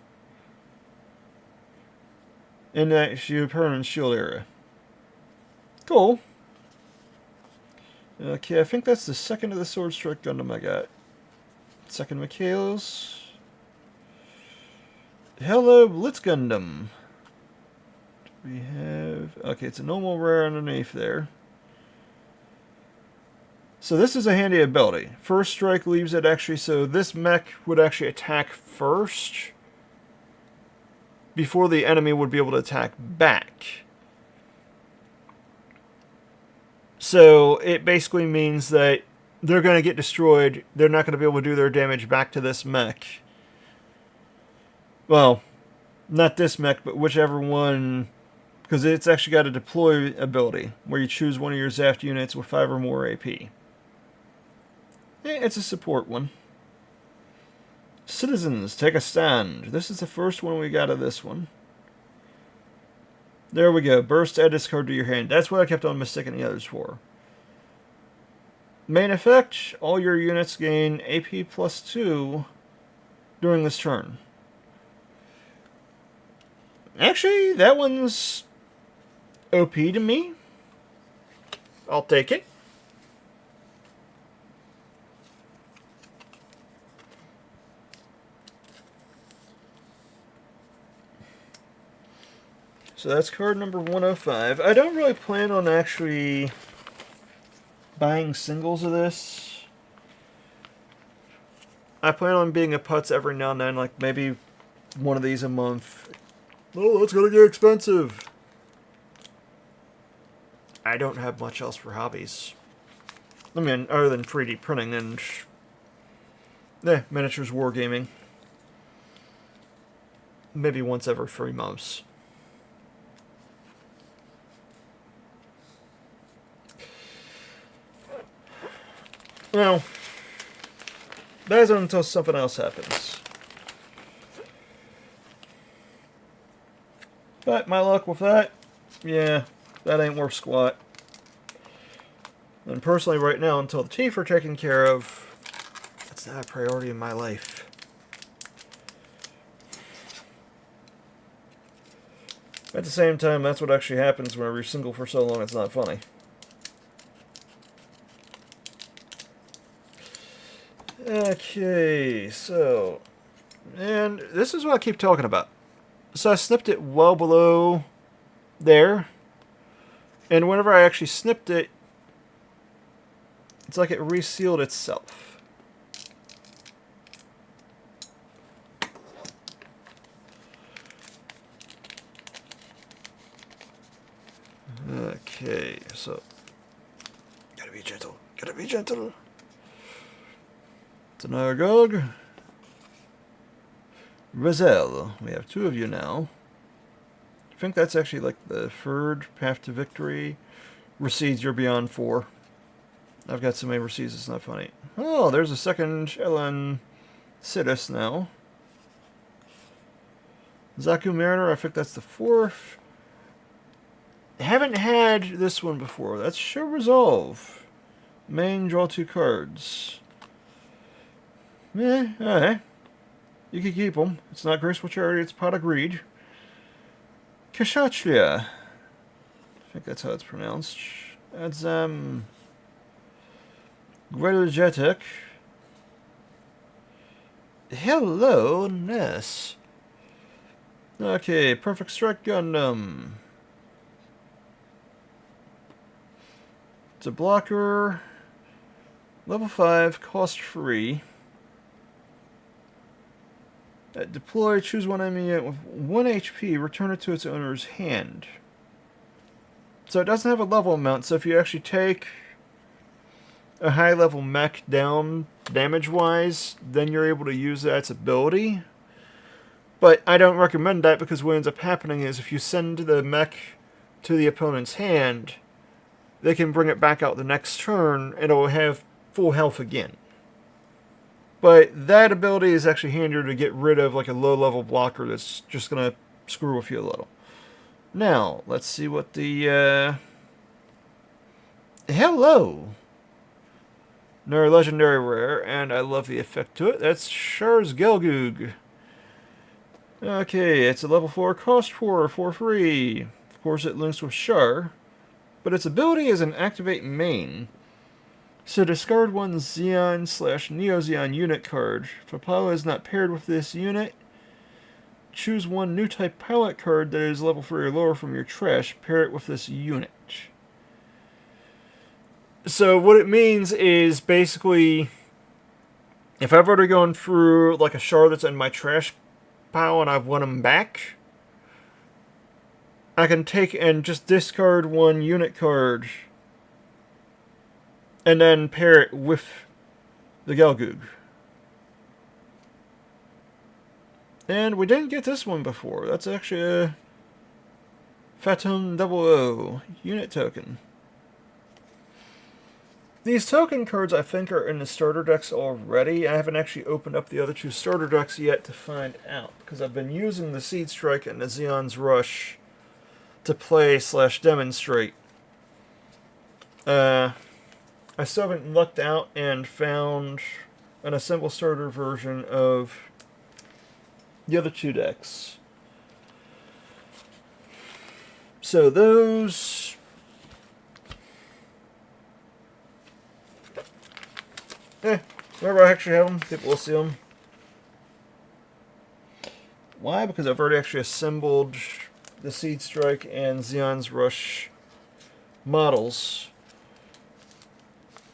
In that permanent shield area. Cool. Okay, I think that's the second of the Sword Strike Gundam I got. Second Mikhail's. Hello, Blitz Gundam. We have... Okay, it's a normal rare underneath there. So this is a handy ability. First strike leaves it actually, so this mech would actually attack first before the enemy would be able to attack back. So it basically means that they're going to get destroyed. They're not going to be able to do their damage back to this mech. Well, not this mech, but whichever one, because it's actually got a deploy ability where you choose one of your Zaft units with 5 or more AP. It's a support one. Citizens, take a stand. This is the first one we got of this one. There we go. Burst, add discard to your hand. That's what I kept on mistaking the others for. Main effect, all your units gain AP plus 2 during this turn. Actually, that one's OP to me. I'll take it. So that's card number 105. I don't really plan on actually buying singles of this. I plan on being a putz every now and then, like maybe one of these a month. Oh, that's gonna get expensive. I don't have much else for hobbies. I mean, other than 3D printing and miniatures wargaming. Maybe once every 3 months. Well, that is until something else happens. But my luck with that, yeah, that ain't worth squat. And personally, right now, until the teeth are taken care of, that's not a priority in my life. At the same time, that's what actually happens whenever you're single for so long, it's not funny. Okay, so, and this is what I keep talking about. So I snipped it well below there, and whenever I actually snipped it, it's like it resealed itself. Okay, so, gotta be gentle, gotta be gentle. It's another Gog. Rizal. We have 2 of you now. I think that's actually like the third path to victory. Recedes, you're beyond 4. I've got so many recedes, it's not funny. Oh, there's a second Ellen Sidus now. Zaku Mariner, I think that's the 4th. Haven't had this one before. That's Show Resolve. Main, draw 2 cards. Alright. You can keep them. It's not graceful charity, it's pot of greed. Kashachlia. I think that's how it's pronounced. That's, Grelogetic. Hello, Ness. Okay, Perfect Strike Gundam. It's a blocker. Level 5, cost free. Deploy, choose one enemy unit with 1 HP, return it to its owner's hand. So it doesn't have a level amount, so if you actually take a high level mech down damage-wise, then you're able to use that's ability. But I don't recommend that because what ends up happening is if you send the mech to the opponent's hand, they can bring it back out the next turn and it'll have full health again. But that ability is actually handier to get rid of like a low-level blocker that's just going to screw with you a little. Now, let's see what the... Hello! Another legendary rare, and I love the effect to it. That's Char's Gelgoog. Okay, it's a level 4, cost 4 for free. Of course, it links with Char. But its ability is an activate main. So discard one Xeon/Neo Xeon unit card. If a pilot is not paired with this unit, choose one new type pilot card that is level 3 or lower from your trash. Pair it with this unit. So what it means is basically, if I've already gone through like a shard that's in my trash pile and I've won them back, I can take and just discard one unit card and then pair it with the Gelgoog. And we didn't get this one before. That's actually a Phantom 00 unit token. These token cards, I think, are in the starter decks already. I haven't actually opened up the other two starter decks yet to find out, because I've been using the Seed Strike and the Zeon's Rush to play/demonstrate. I still haven't lucked out and found an assemble starter version of the other two decks. So those... whenever I actually have them, people will see them. Why? Because I've already actually assembled the Seed Strike and Zeon's Rush models.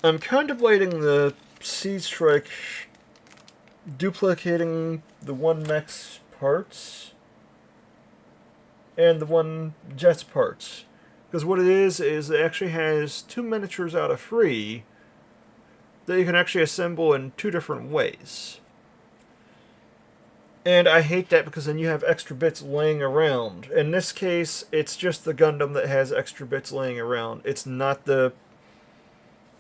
I'm contemplating the Seed Strike duplicating the one mech's parts and the one jet's parts. Because what it is it actually has 2 miniatures out of 3 that you can actually assemble in 2 different ways. And I hate that because then you have extra bits laying around. In this case, it's just the Gundam that has extra bits laying around. It's not the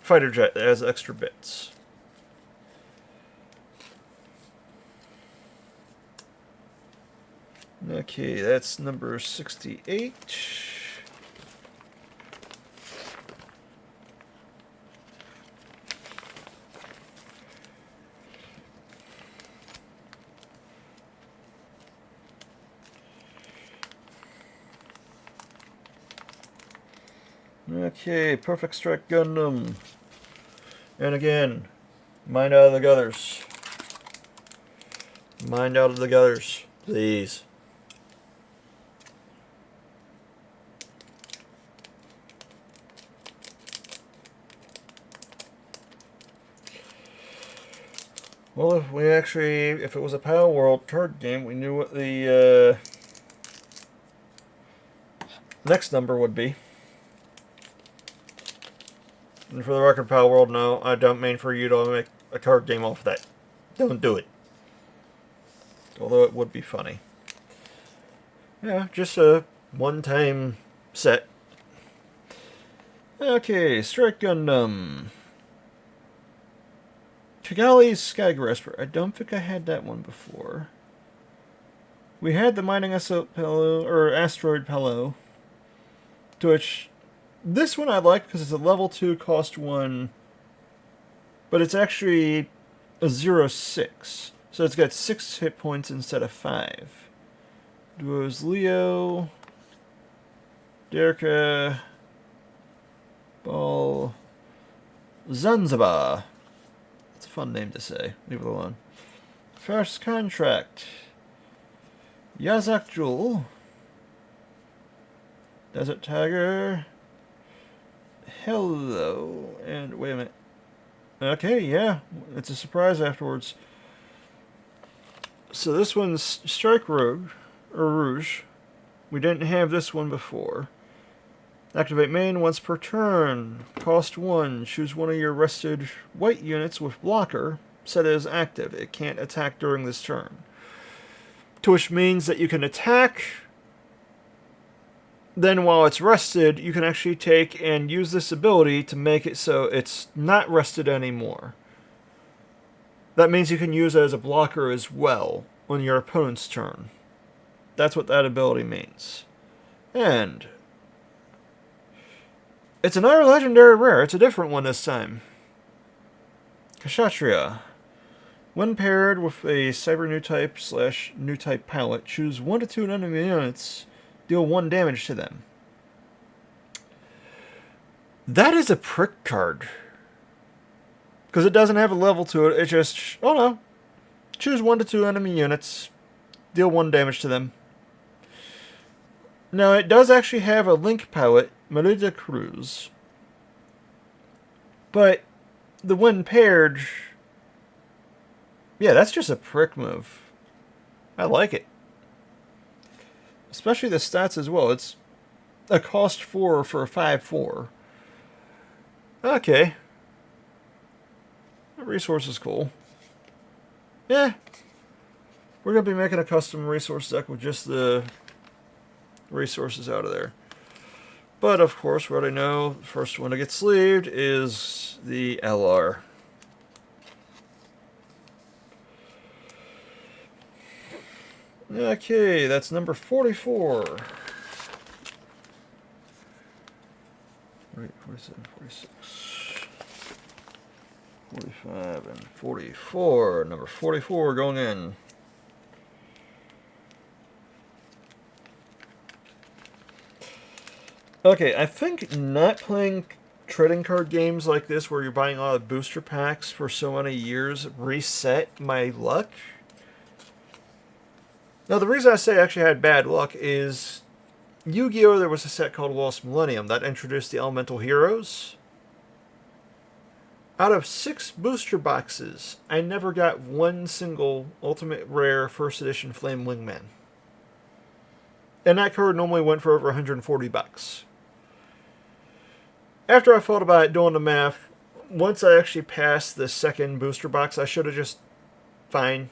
fighter jet that has extra bits. Okay, that's number 68. Okay, Perfect Strike Gundam. And again, mind out of the gutters. Mind out of the gutters, please. Well, if it was a Power World card game, we knew what the next number would be. And for the record, Power World, no, I don't mean for you to make a card game off of that. Don't do it. Although it would be funny. Yeah, just a one-time set. Okay, Strike Gundam. Kigali's Skygrasper. I don't think I had that one before. We had the Mining Pello, or Asteroid Pello, to which this one I like because it's a level 2 cost 1, but it's actually a 0/6. So it's got 6 hit points instead of 5. Duos Leo, Derka, Ball, Zanzibar. That's a fun name to say. Leave it alone. First Contract, Yazak Jewel, Desert Tiger, Hello, and wait a minute. Okay, yeah, it's a surprise afterwards. So this one's Strike Rogue, or Rouge. We didn't have this one before. Activate main once per turn. Cost 1. Choose one of your rested white units with blocker. Set it as active. It can't attack during this turn. To which means that you can attack. Then while it's rested, you can actually take and use this ability to make it so it's not rested anymore. That means you can use it as a blocker as well on your opponent's turn. That's what that ability means. And it's another legendary rare. It's a different one this time. Kshatriya. When paired with a Cyber New Type / New Type Palette, choose 1 to 2 enemy units. Deal 1 damage to them. That is a prick card. Because it doesn't have a level to it. It just, oh no. Choose 1 to 2 enemy units. Deal 1 damage to them. Now, it does actually have a link palette, Merida Cruz. But the when paired, yeah, that's just a prick move. I like it. Especially the stats as well. It's a cost 4 for a 5/4. Okay. The resource is cool. Yeah. We're going to be making a custom resource deck with just the resources out of there. But of course, we already know the first one to get sleeved is the LR. Okay, that's number 44. Right, 47, 46, 45, and 44. Number 44 going in. Okay, I think not playing trading card games like this where you're buying a lot of booster packs for so many years reset my luck. Now, the reason I say I actually had bad luck is Yu-Gi-Oh! There was a set called Lost Millennium that introduced the Elemental Heroes. Out of 6 booster boxes, I never got one single Ultimate Rare First Edition Flame Wingman. And that card normally went for over 140 bucks. After I thought about it, doing the math, once I actually passed the second booster box, I should have just, fine,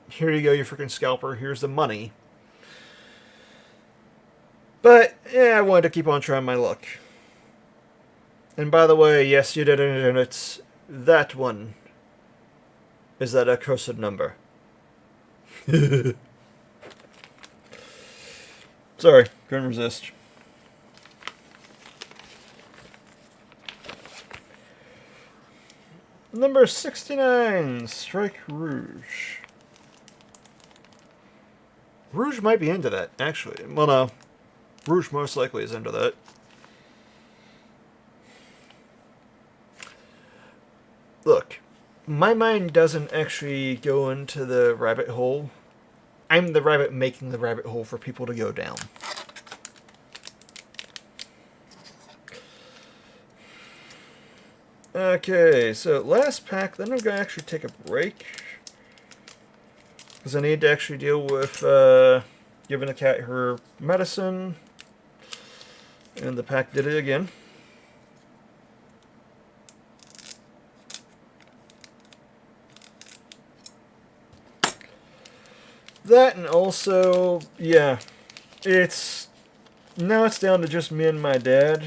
here you go, you freaking scalper, here's the money. But, yeah, I wanted to keep on trying my luck. And by the way, yes, you did it, and it's that one. Is that accursed number? Sorry, couldn't resist. Number 69, Strike Rouge. Rouge might be into that, actually. Well, no. Rouge most likely is into that. Look, my mind doesn't actually go into the rabbit hole. I'm the rabbit making the rabbit hole for people to go down. Okay, so last pack, then I'm going to actually take a break. Because I need to actually deal with giving the cat her medicine. And the pack did it again. That and also, yeah, now it's down to just me and my dad.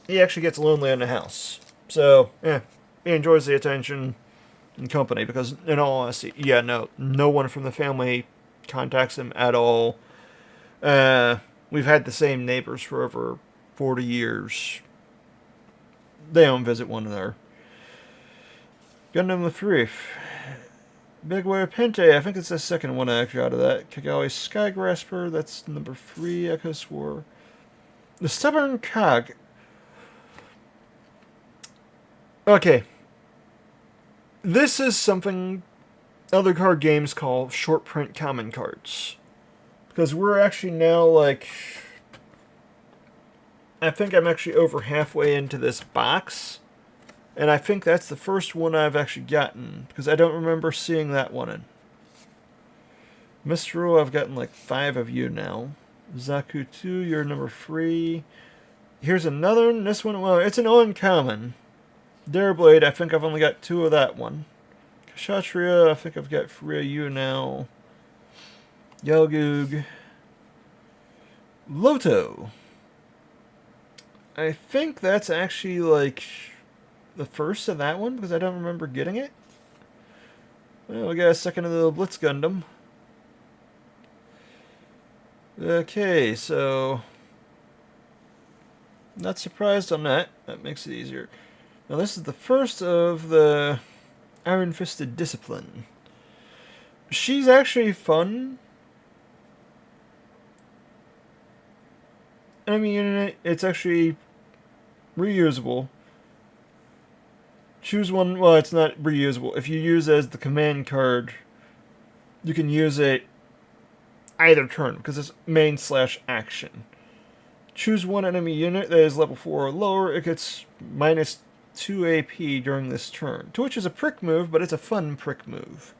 He actually gets lonely in the house. So, yeah, he enjoys the attention and company because, in all honesty, yeah, no one from the family contacts him at all. We've had the same neighbors for over 40 years. They don't visit one another. Gundam with Reef. Big Wave Pente, I think it's the second one actually out of that. Kagawa Skygrasper, that's number 3, Echo Swore. The Stubborn Cog. Okay. This is something other card games call short print common cards. Because we're actually now like... I think I'm actually over halfway into this box. And I think that's the first one I've actually gotten, because I don't remember seeing that one in. Mr. I've gotten like 5 of you now. Zaku 2, you're number 3. Here's another one. This one, well, it's an uncommon. Dareblade, I think I've only got 2 of that one. Kshatriya, I think I've got 3 of you now. Yelgoog. Loto. I think that's actually like... the first of that one, because I don't remember getting it. Well, we got a second of the Blitz Gundam. Okay, so... not surprised on that. That makes it easier. Now this is the first of the Iron Fisted Discipline. She's actually fun. I mean, it's actually reusable. Choose one. Well, it's not reusable. If you use it as the command card, you can use it either turn because it's main/action. Choose one enemy unit that is level 4 or lower. It gets minus 2 AP during this turn. To which is a prick move, but it's a fun prick move.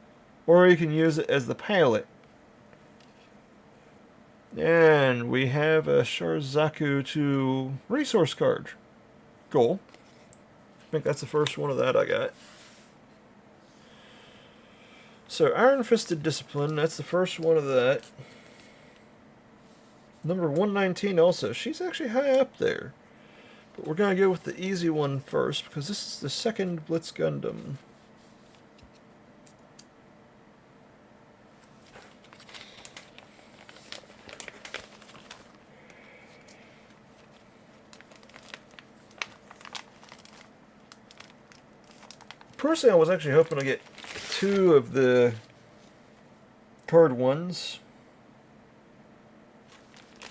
Or you can use it as the pilot. And we have a Sharzaku to resource card. Goal. I think that's the first one of that I got. So Iron Fisted Discipline, that's the first one of that. Number 119 also. She's actually high up there. But we're going to go with the easy one first, because this is the second Blitz Gundam. Personally, I was actually hoping to get 2 of the card ones.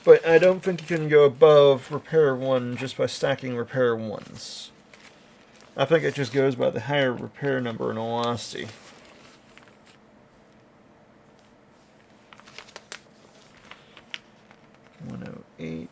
But I don't think you can go above repair 1 just by stacking repair 1s. I think it just goes by the higher repair number in all honesty. $108.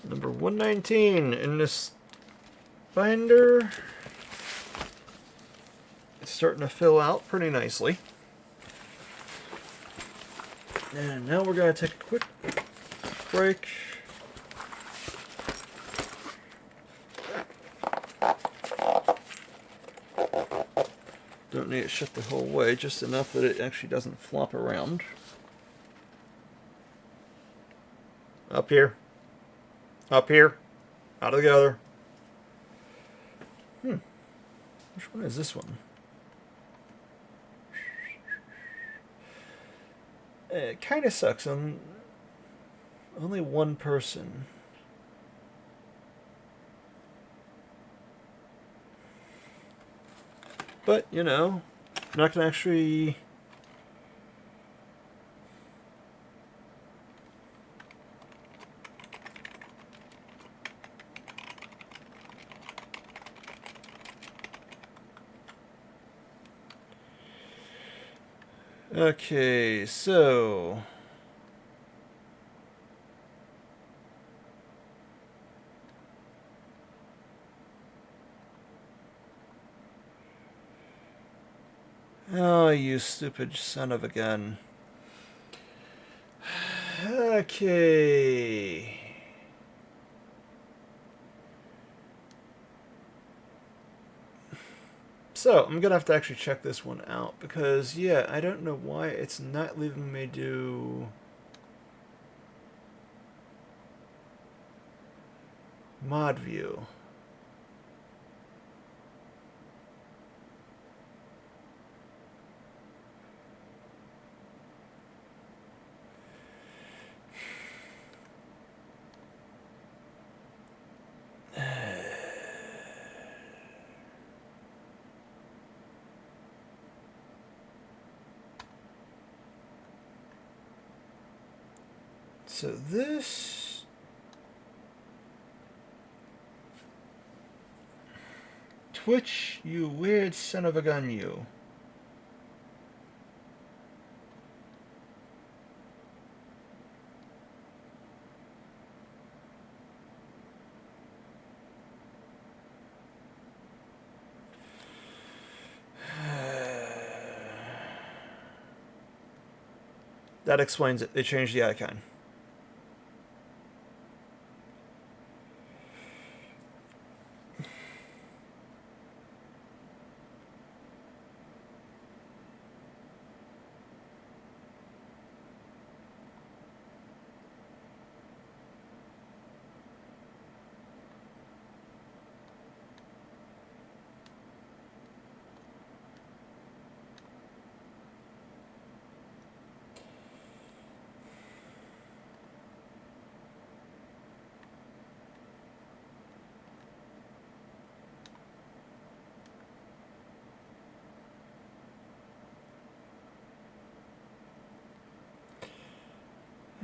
Number 119 in this binder. It's starting to fill out pretty nicely. And now we're going to take a quick break. Don't need it shut the whole way, just enough that it actually doesn't flop around. Up here. Up here. Out of the other. Which one is this one? It kind of sucks. I'm only one person. But, you know, I'm not going to actually... Okay, so... Oh, you stupid son of a gun. Okay... So, I'm going to have to actually check this one out, because, yeah, I don't know why it's not leaving me do... mod view. So this... Twitch, you weird son of a gun, you. That explains it. They changed the icon.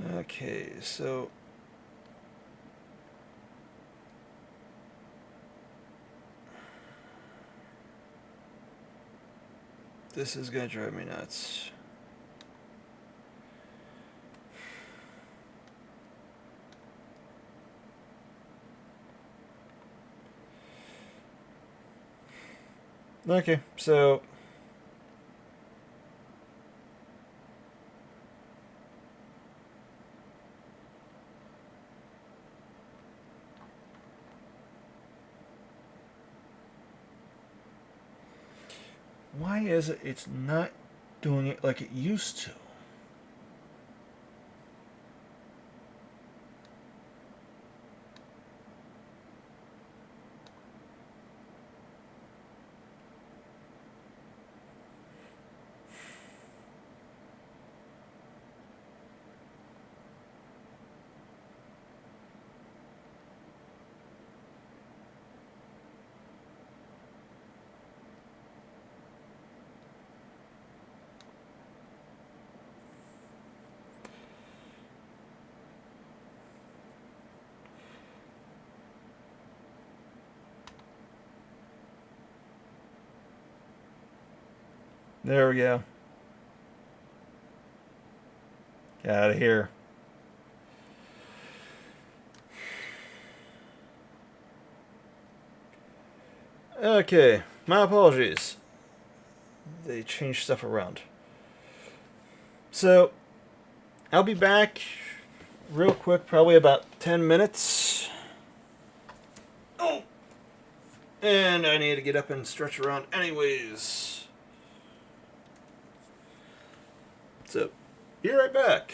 Okay, so this is gonna drive me nuts. Okay, so why is it it's not doing it like it used to? There we go. Get out of here. Okay, my apologies. They changed stuff around. So, I'll be back real quick, probably about 10 minutes. Oh! And I need to get up and stretch around anyways. So, be right back.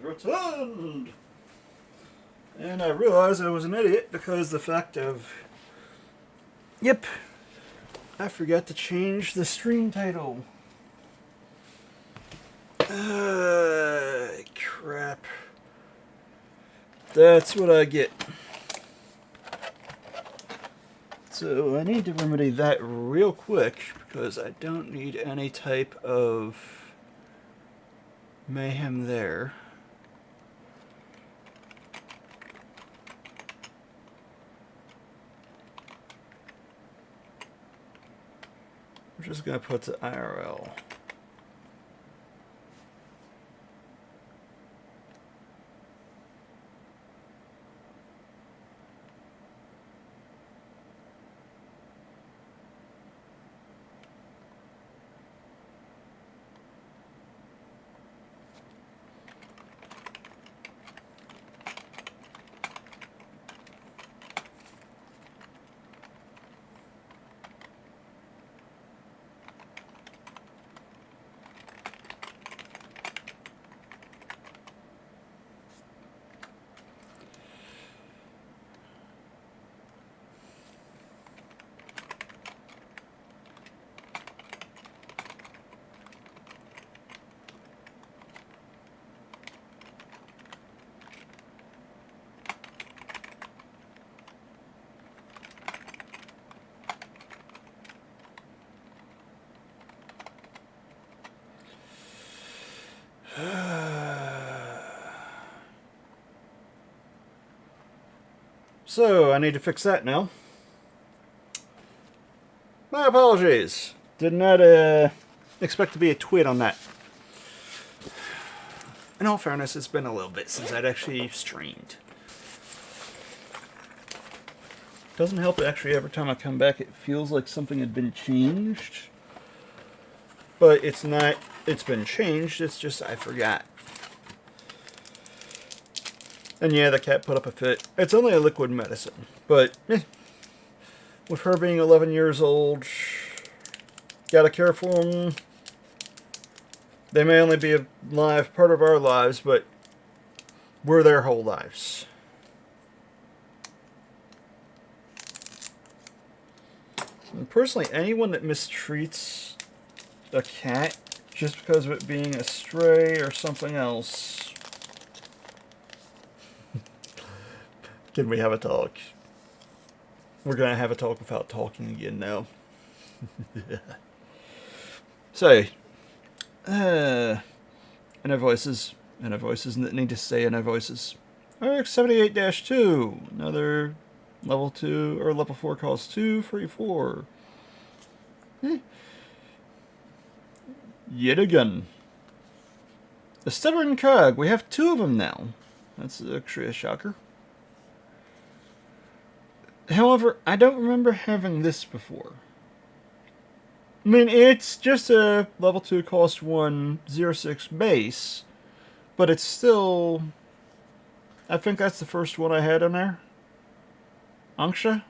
returned! And I realized I was an idiot because the fact of... Yep, I forgot to change the stream title. Crap. That's what I get. So I need to remedy that real quick because I don't need any type of mayhem there. We're just going to put the IRL. So, I need to fix that now. My apologies. Did not expect to be a twit on that. In all fairness, it's been a little bit since I'd actually streamed. Doesn't help actually every time I come back it feels like something had been changed. But it's not, it's been changed, it's just I forgot. And yeah, the cat put up a fit. It's only a liquid medicine, but with her being 11 years old, gotta care for them. They may only be alive part of our lives, but we're their whole lives. And personally, anyone that mistreats a cat just because of it being a stray or something else... Can we have a talk? We're gonna have a talk without talking again now. So, inner voices that need to say inner voices. RX78-2, another level 2 or level 4 calls 234. Yet again. The Stubborn Cog, we have 2 of them now. That's actually a shocker. However, I don't remember having this before. I mean, it's just a level 2 cost 106 base, but it's still... I think that's the first one I had on there. Anksha?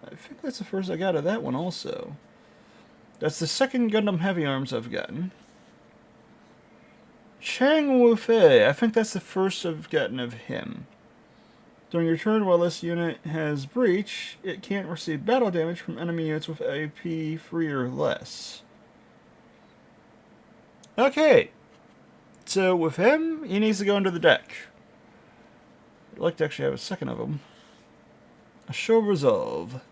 I think that's the first I got of that one also. That's the second Gundam Heavy Arms I've gotten. Chang Wu-Fei, I think that's the first I've gotten of him. During your turn, while this unit has breach, it can't receive battle damage from enemy units with AP 3 or less. Okay. So with him, he needs to go into the deck. I'd like to actually have a second of them. A show resolve.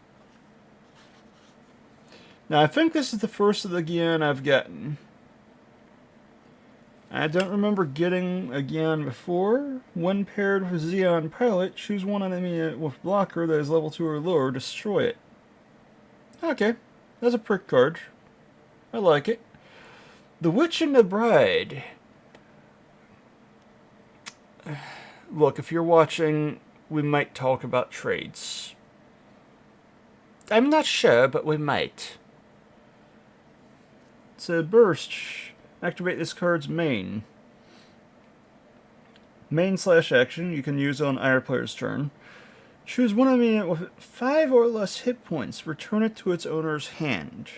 Now I think this is the first of the Gyan I've gotten. I don't remember getting a Gyan before. When paired with Xeon Pilot, choose one enemy with blocker that is level 2 or lower, destroy it. Okay, that's a prick card. I like it. The Witch and the Bride. Look, if you're watching, we might talk about trades. I'm not sure, but we might. So, Burst. Activate this card's main. Main/action you can use on either player's turn. Choose one enemy with 5 or less hit points. Return it to its owner's hand.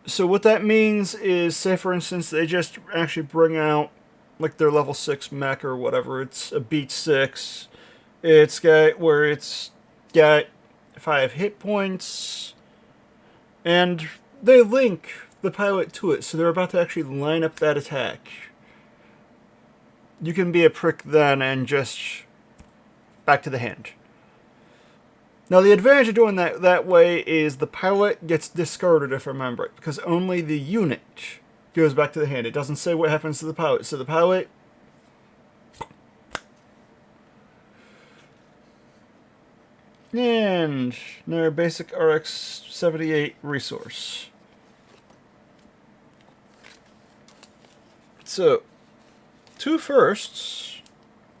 So what that means is, say for instance, they just actually bring out like their level 6 mech or whatever. It's a beat 6. It's got where it's got 5 hit points, and they link the pilot to it, so they're about to actually line up that attack. You can be a prick then and just back to the hand. Now the advantage of doing that way is the pilot gets discarded, if I remember it, because only the unit goes back to the hand. It doesn't say what happens to the pilot. So the pilot... And another basic RX-78 resource. So, 2 firsts.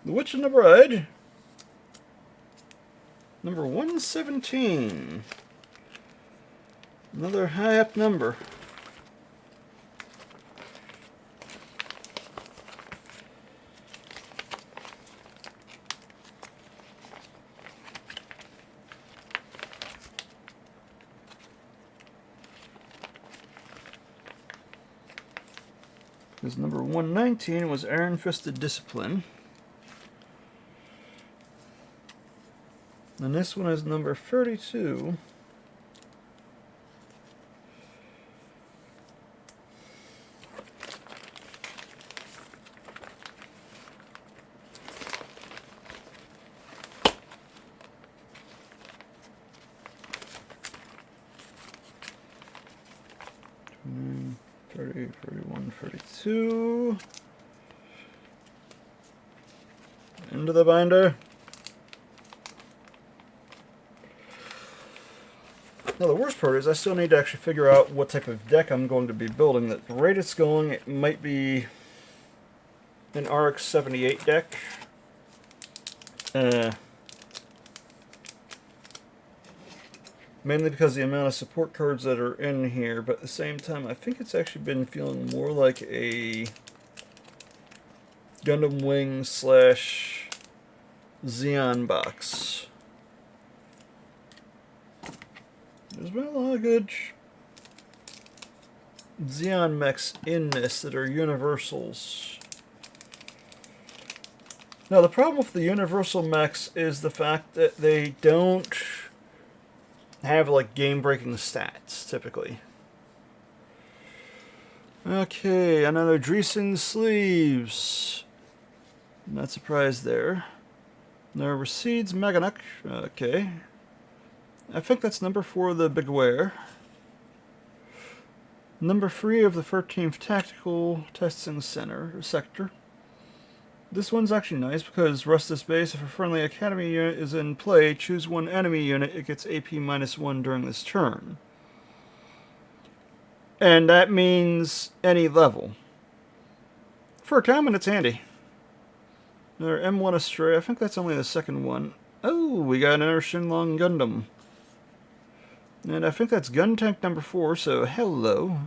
The Witch and the Bride. Number 117. Another high up number. Because number 119 was Iron-Fisted Discipline. And this one is number 32. Mm, 30, 41, 42. Into the binder. Now the worst part is I still need to actually figure out what type of deck I'm going to be building. At the rate it's going, it might be an RX-78 deck. Mainly because of the amount of support cards that are in here, but at the same time I think it's actually been feeling more like a Gundam Wing / Xeon box. There's been a lot of good Xeon mechs in this that are universals. Now the problem with the universal mechs is the fact that they don't have like game-breaking stats, typically. Okay, another Dreesen sleeves. Not surprised there. Now Recedes Meganuk. Okay. I think that's number 4 of the Big Wear. Number 3 of the 13th Tactical Testing Sector. This one's actually nice because rust this base. If a friendly academy unit is in play, choose one enemy unit. It gets AP -1 during this turn. And that means any level. For a common, it's handy. Another M1 Astray. I think that's only the second one. Oh, we got another Shenlong Gundam. And I think that's gun tank number 4, so hello.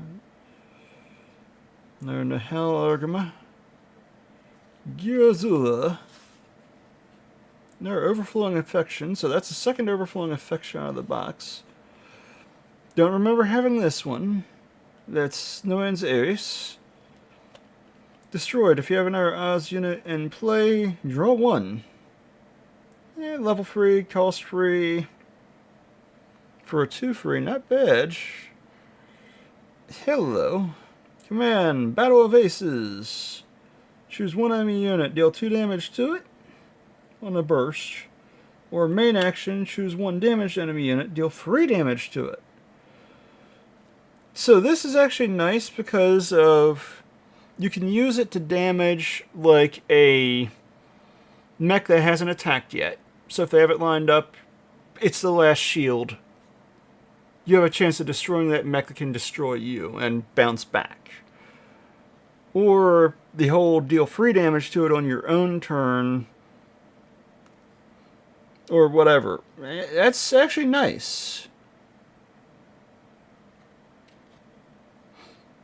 Another Nahel Argama. Gyrazula. Another Overflowing Affection, so that's the second Overflowing Affection out of the box. Don't remember having this one. That's Noen's Ace. Destroyed. If you have another Oz unit in play, draw 1. Level 3, cost free. For a 2-free, not bad. Hello. Command, Battle of Aces. Choose one enemy unit, deal 2 damage to it on a burst. Or main action, choose 1 damaged enemy unit, deal 3 damage to it. So this is actually nice because of you can use it to damage like a mech that hasn't attacked yet. So if they have it lined up, it's the last shield. You have a chance of destroying that mech that can destroy you and bounce back. Or the whole deal 3 damage to it on your own turn. Or whatever. That's actually nice.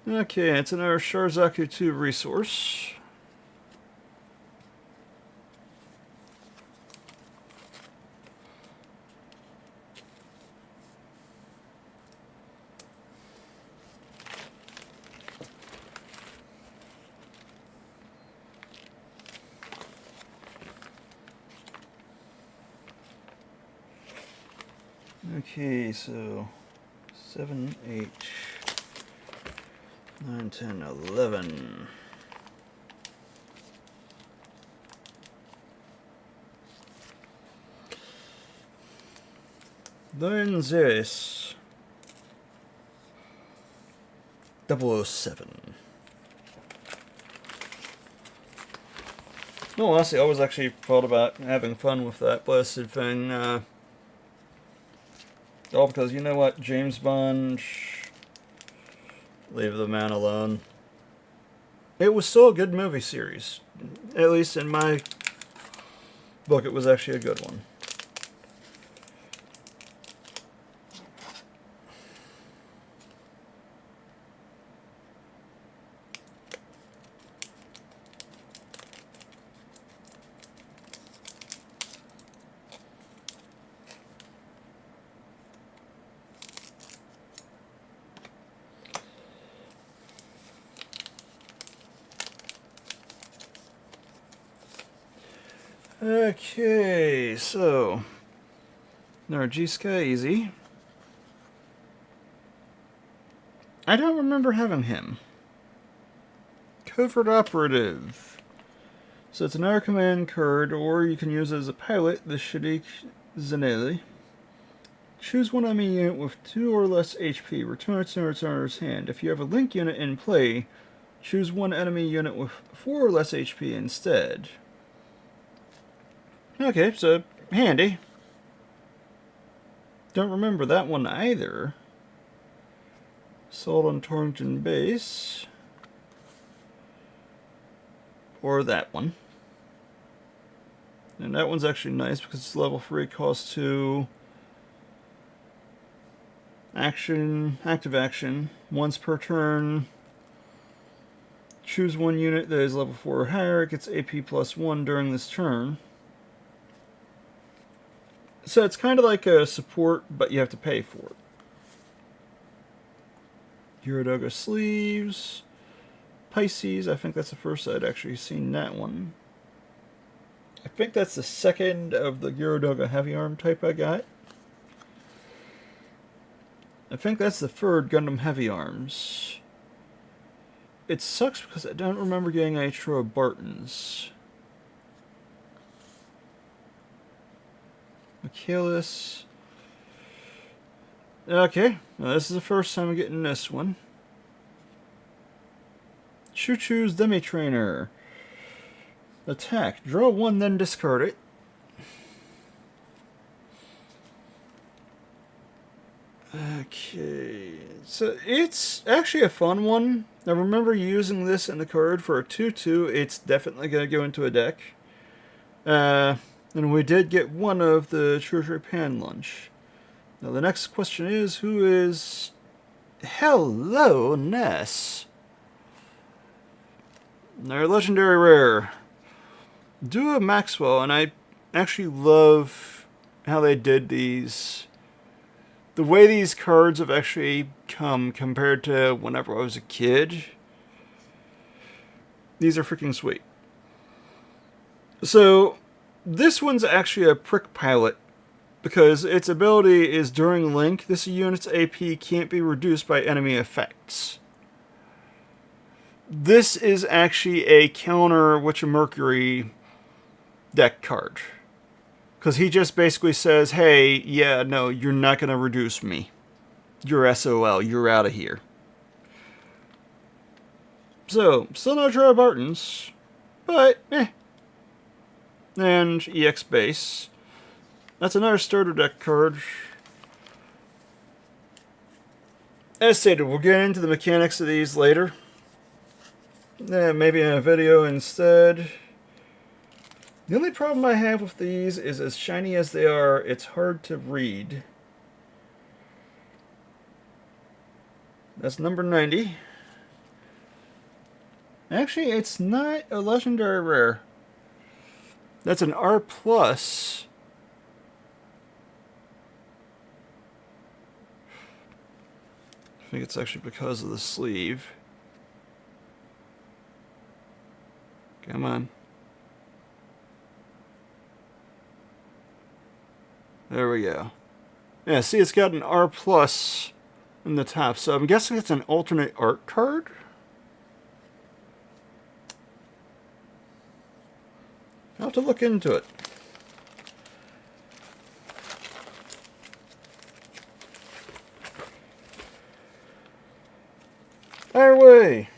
Okay, it's another Sharzaku 2 resource. Okay, so 7, 8, 9, 10, 11. Then this 007. No, honestly, I was actually thought about having fun with that blasted thing. All because, you know what, James Bond, leave the man alone. It was still a good movie series. At least in my book, it was actually a good one. Okay, so Narjiska Easy. I don't remember having him. Covert Operative. So it's another command card, or you can use it as a pilot, the Shadik Zaneli. Choose one enemy unit with 2 or less HP. Return it to its owner's hand. If you have a link unit in play, choose one enemy unit with 4 or less HP instead. Okay, so handy. Don't remember that one either. Assault on Torrington Base. Or that one. And that one's actually nice because it's level 3, cost 2. Action, active action. Once per turn. Choose one unit that is level 4 or higher. It gets AP plus 1 during this turn. So it's kind of like a support, but you have to pay for it. Gyrodoga sleeves. Pisces, I think that's the first I'd actually seen that one. I think that's the second of the Gyrodoga heavy arm type I got. I think that's the third Gundam heavy arms. It sucks because I don't remember getting Nitro Bartons. Achilles. Okay, well, this is the first time I'm getting this one. Choo Choo's Demi Trainer. Attack. Draw 1, then discard it. Okay, so it's actually a fun one. I remember using this in the card for a 2-2. It's definitely going to go into a deck. And we did get one of the Treasury Pan Lunch. Now the next question is, who is... Hello, Ness. Our legendary rare. Dua Maxwell, and I actually love how they did these. The way these cards have actually come compared to whenever I was a kid. These are freaking sweet. So, this one's actually a prick pilot. Because its ability is during Link, this unit's AP can't be reduced by enemy effects. This is actually a counter Witch of Mercury deck card. Because he just basically says, hey, yeah, no, you're not going to reduce me. You're SOL, you're out of here. So, still no Troy Bartons, but, And EX base. That's another starter deck card. As stated, we'll get into the mechanics of these later. Maybe in a video instead. The only problem I have with these is, as shiny as they are, it's hard to read. That's number 90. Actually, it's not a legendary rare. That's an R+. I think it's actually because of the sleeve. Come on. There we go. Yeah, see, it's got an R plus in the top, so I'm guessing it's an alternate art card. I'll have to look into it. Our way.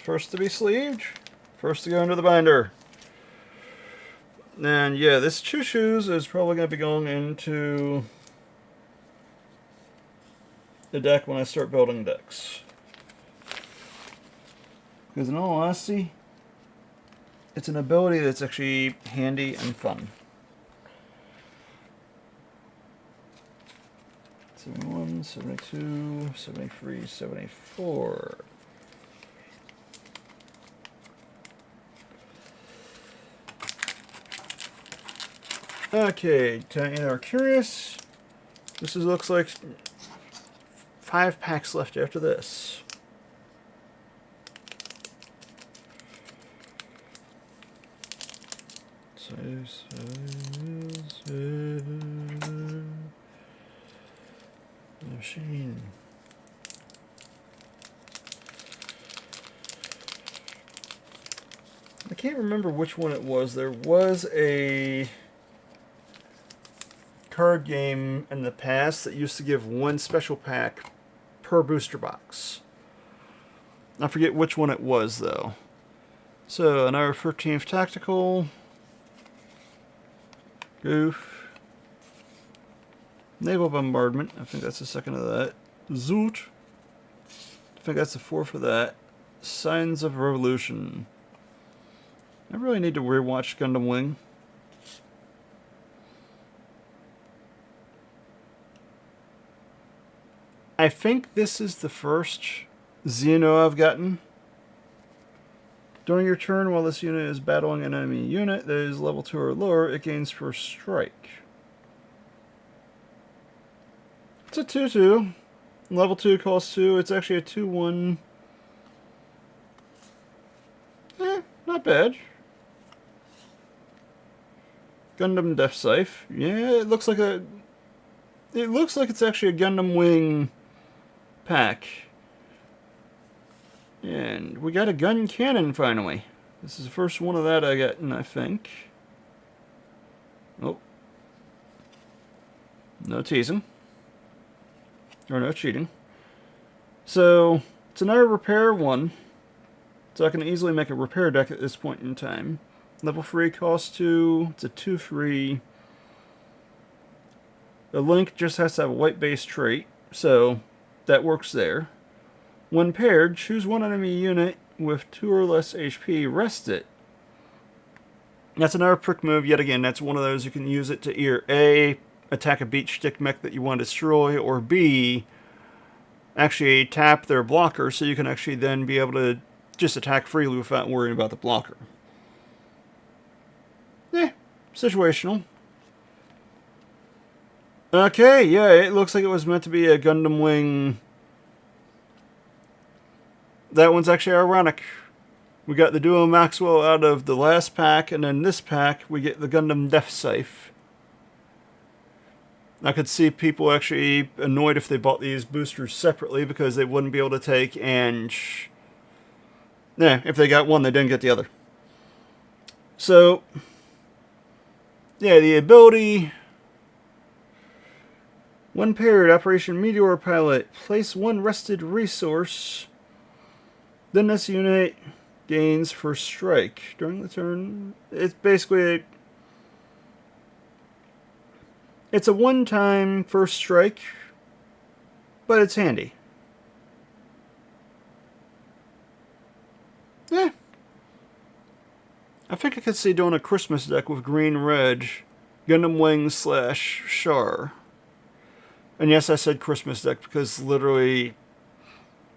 First to be sleeved, first to go into the binder. And yeah, this Choo Choos is probably going to be going into the deck when I start building decks. Because in all honesty, it's an ability that's actually handy and fun. 71, 72, 73, 74. Okay, to any that are curious, looks like 5 packs left after this. Machine. I can't remember which one it was. There was a card game in the past that used to give 1 special pack per booster box. I forget which one it was though. So another 13th Tactical. Goof. Naval Bombardment. I think that's the second of that. Zoot. I think that's the 4th of that. Signs of Revolution. I really need to rewatch Gundam Wing. I think this is the first Xeno I've gotten. During your turn, while this unit is battling an enemy unit that is level 2 or lower, it gains first strike. It's a 2/2. Level 2 costs 2. It's actually a 2/1. Not bad. Gundam Death Scythe. Yeah, it looks like it's actually a Gundam Wing pack. And we got a gun cannon finally. This is the first one of that I got, I think. Oh. No teasing. Or no cheating. So, it's another repair one. So I can easily make a repair deck at this point in time. Level 3 costs 2. It's a 2/3. The Link just has to have a white base trait. So, that works there. When paired, choose one enemy unit with 2 or less HP, rest it. That's another prick move. Yet again, that's one of those you can use it to either A, attack a beach stick mech that you want to destroy, or B, actually tap their blocker so you can actually then be able to just attack freely without worrying about the blocker. Situational. Okay, yeah, it looks like it was meant to be a Gundam Wing. That one's actually ironic. We got the Duo Maxwell out of the last pack, and then this pack, we get the Gundam Death Scythe. I could see people actually annoyed if they bought these boosters separately because they wouldn't be able to take, and if they got one, they didn't get the other. So, yeah, the ability. When paired, Operation Meteor Pilot. Place 1 rested resource. Then this unit gains first strike during the turn. It's basically it's a one-time first strike, but it's handy. I think I could see doing a Christmas deck with green-red, Gundam Wing / Char. And yes, I said Christmas deck because literally,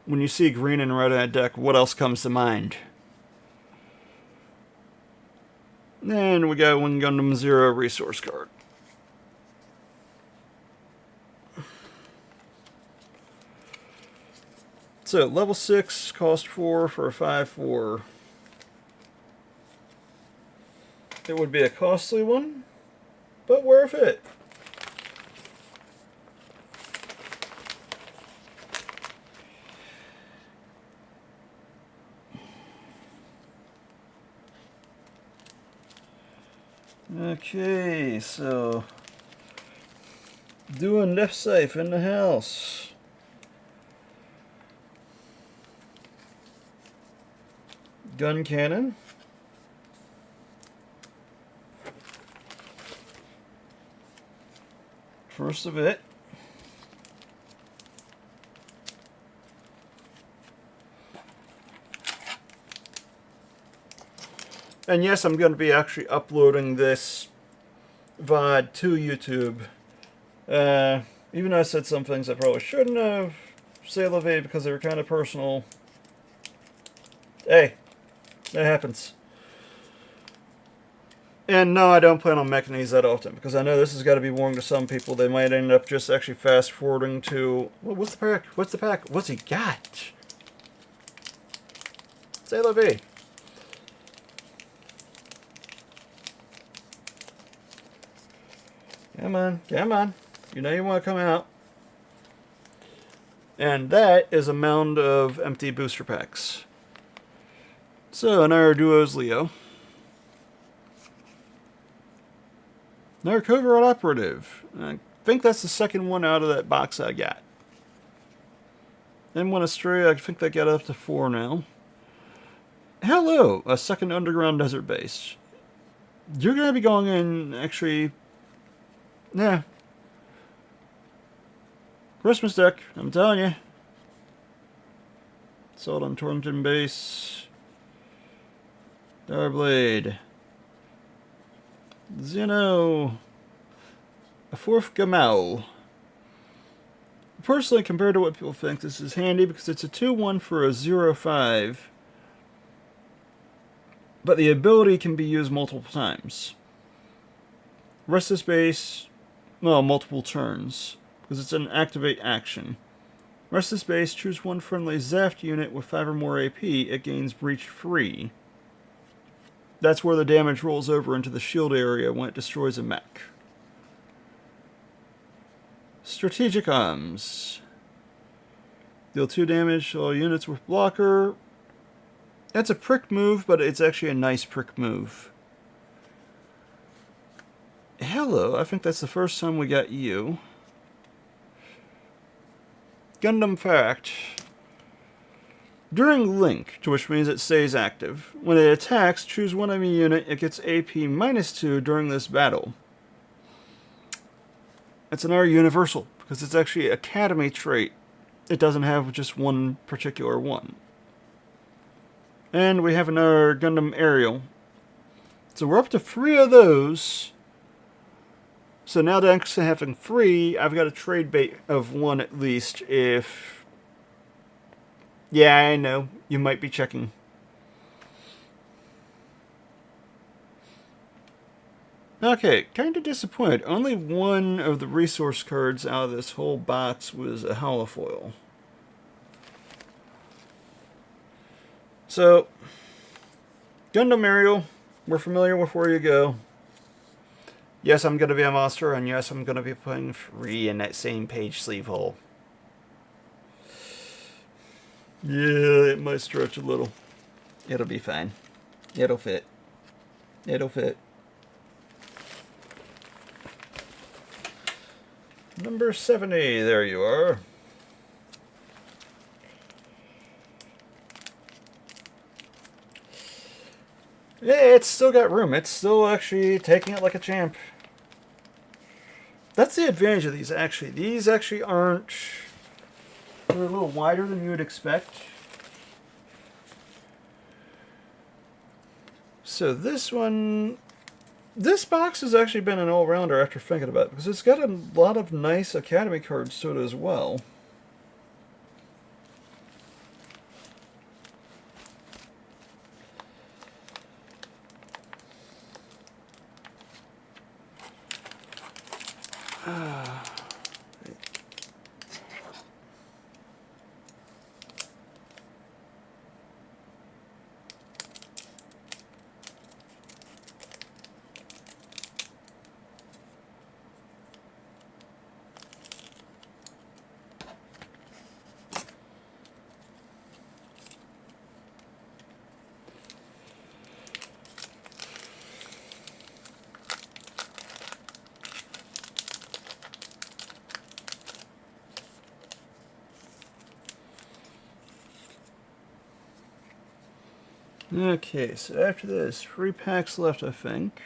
when you see green and red in a deck, what else comes to mind? And we got one Gundam 0 resource card. So, level 6, cost 4 for a 5/4. It would be a costly one. but worth it. Okay, so doing left safe in the house. Gun cannon. First of it. And yes, I'm going to be actually uploading this VOD to YouTube. Even though I said some things I probably shouldn't have. Say la vie because they were kind of personal. Hey, that happens. And no, I don't plan on making these that often because I know this has got to be boring to some people. They might end up just actually fast forwarding to, well, what's the pack? What's the pack? What's he got? Say la vie. Come on, come on. You know you want to come out. And that is a mound of empty booster packs. So, another Duo's Leo. Another Covert Operative. I think that's the second one out of that box I got. Then one Astray, I think they got up to 4 now. Hello, a second underground desert base. You're going to be going in, actually... Yeah. Christmas deck, I'm telling you. Assault on Torrington base. Darblade. Zeno. A 4th Gamal. Personally, compared to what people think, this is handy because it's a 2-1 for a 0-5. But the ability can be used multiple times. Rest this base... Well, multiple turns, because it's an activate action. Rest this base, choose one friendly Zaft unit with 5 or more AP, it gains breach free. That's where the damage rolls over into the shield area when it destroys a mech. Strategic Arms. Deal 2 damage to all units with blocker. That's a prick move, but it's actually a nice prick move. Hello, I think that's the first time we got you. Gundam Fact. During Link, to which means it stays active, when it attacks, choose one enemy unit, it gets AP -2 during this battle. It's another universal, because it's actually an Academy trait. It doesn't have just one particular one. And we have another Gundam Aerial. So we're up to 3 of those. So now that I'm having 3, I've got a trade bait of 1 at least if... Yeah, I know. You might be checking. Okay, kind of disappointed. Only one of the resource cards out of this whole box was a holofoil. So, Gundam Aerial, we're familiar with where you go. Yes, I'm going to be a monster, and yes, I'm going to be putting 3 in that same page sleeve hole. Yeah, it might stretch a little. It'll be fine. It'll fit. It'll fit. Number 70, there you are. Yeah, it's still got room. It's still actually taking it like a champ. That's the advantage of these, actually. These actually aren't... They're a little wider than you would expect. So this one... This box has actually been an all-rounder after thinking about it, because it's got a lot of nice Academy cards to it as well. Okay, so after this, 3 packs left, I think.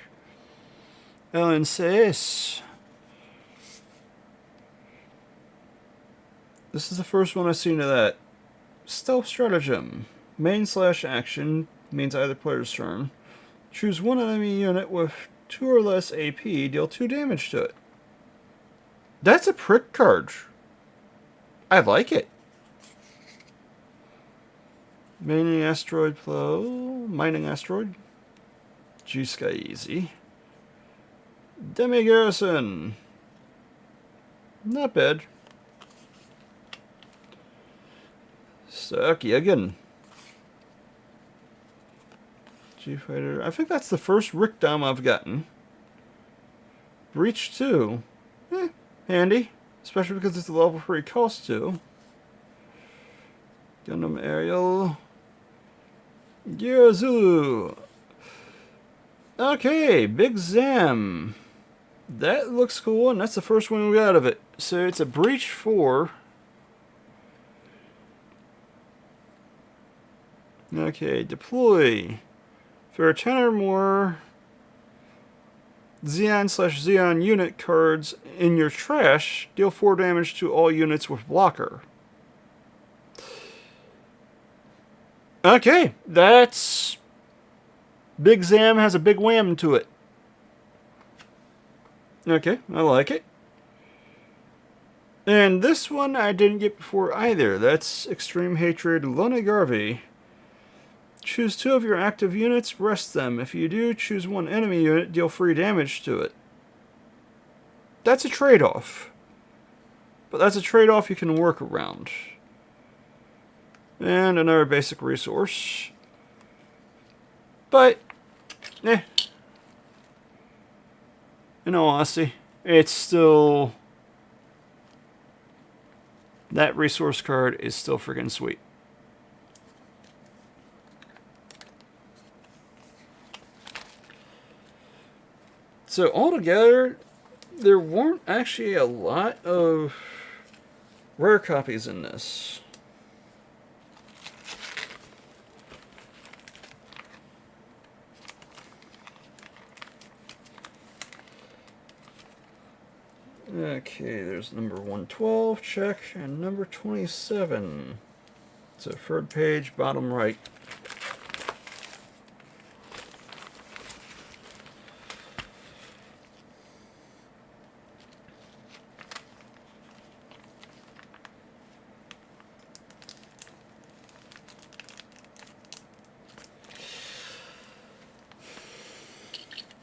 LNCS. This is the first one I've seen of that. Stealth Stratagem. Main/action means either player's turn. Choose one enemy unit with 2 or less AP, deal 2 damage to it. That's a prick card. I like it. Mining asteroid flow. Mining asteroid. G-Sky easy. Demi Garrison. Not bad. Saki again. G-Fighter. I think that's the first Rickdom I've gotten. Breach 2. Handy. Especially because it's a level 3 cost 2. Gundam Aerial. Zulu. Okay, Big Zam. That looks cool, and that's the first one we got out of it. So it's a Breach 4. Okay, deploy. If there are 10 or more Xeon/Xeon unit cards in your trash, deal 4 damage to all units with blocker. Okay, that's... Big Zam has a big wham to it. Okay, I like it. And this one I didn't get before either. That's Extreme Hatred Luna Garvey. Choose 2 of your active units, rest them. If you do, choose 1 enemy unit, deal 3 damage to it. That's a trade-off. But that's a trade-off you can work around. And another basic resource. But, in all honesty, it's still... That resource card is still freaking sweet. So altogether, there weren't actually a lot of rare copies in this. Okay, there's number 112, check, and number 27. So third page, bottom right.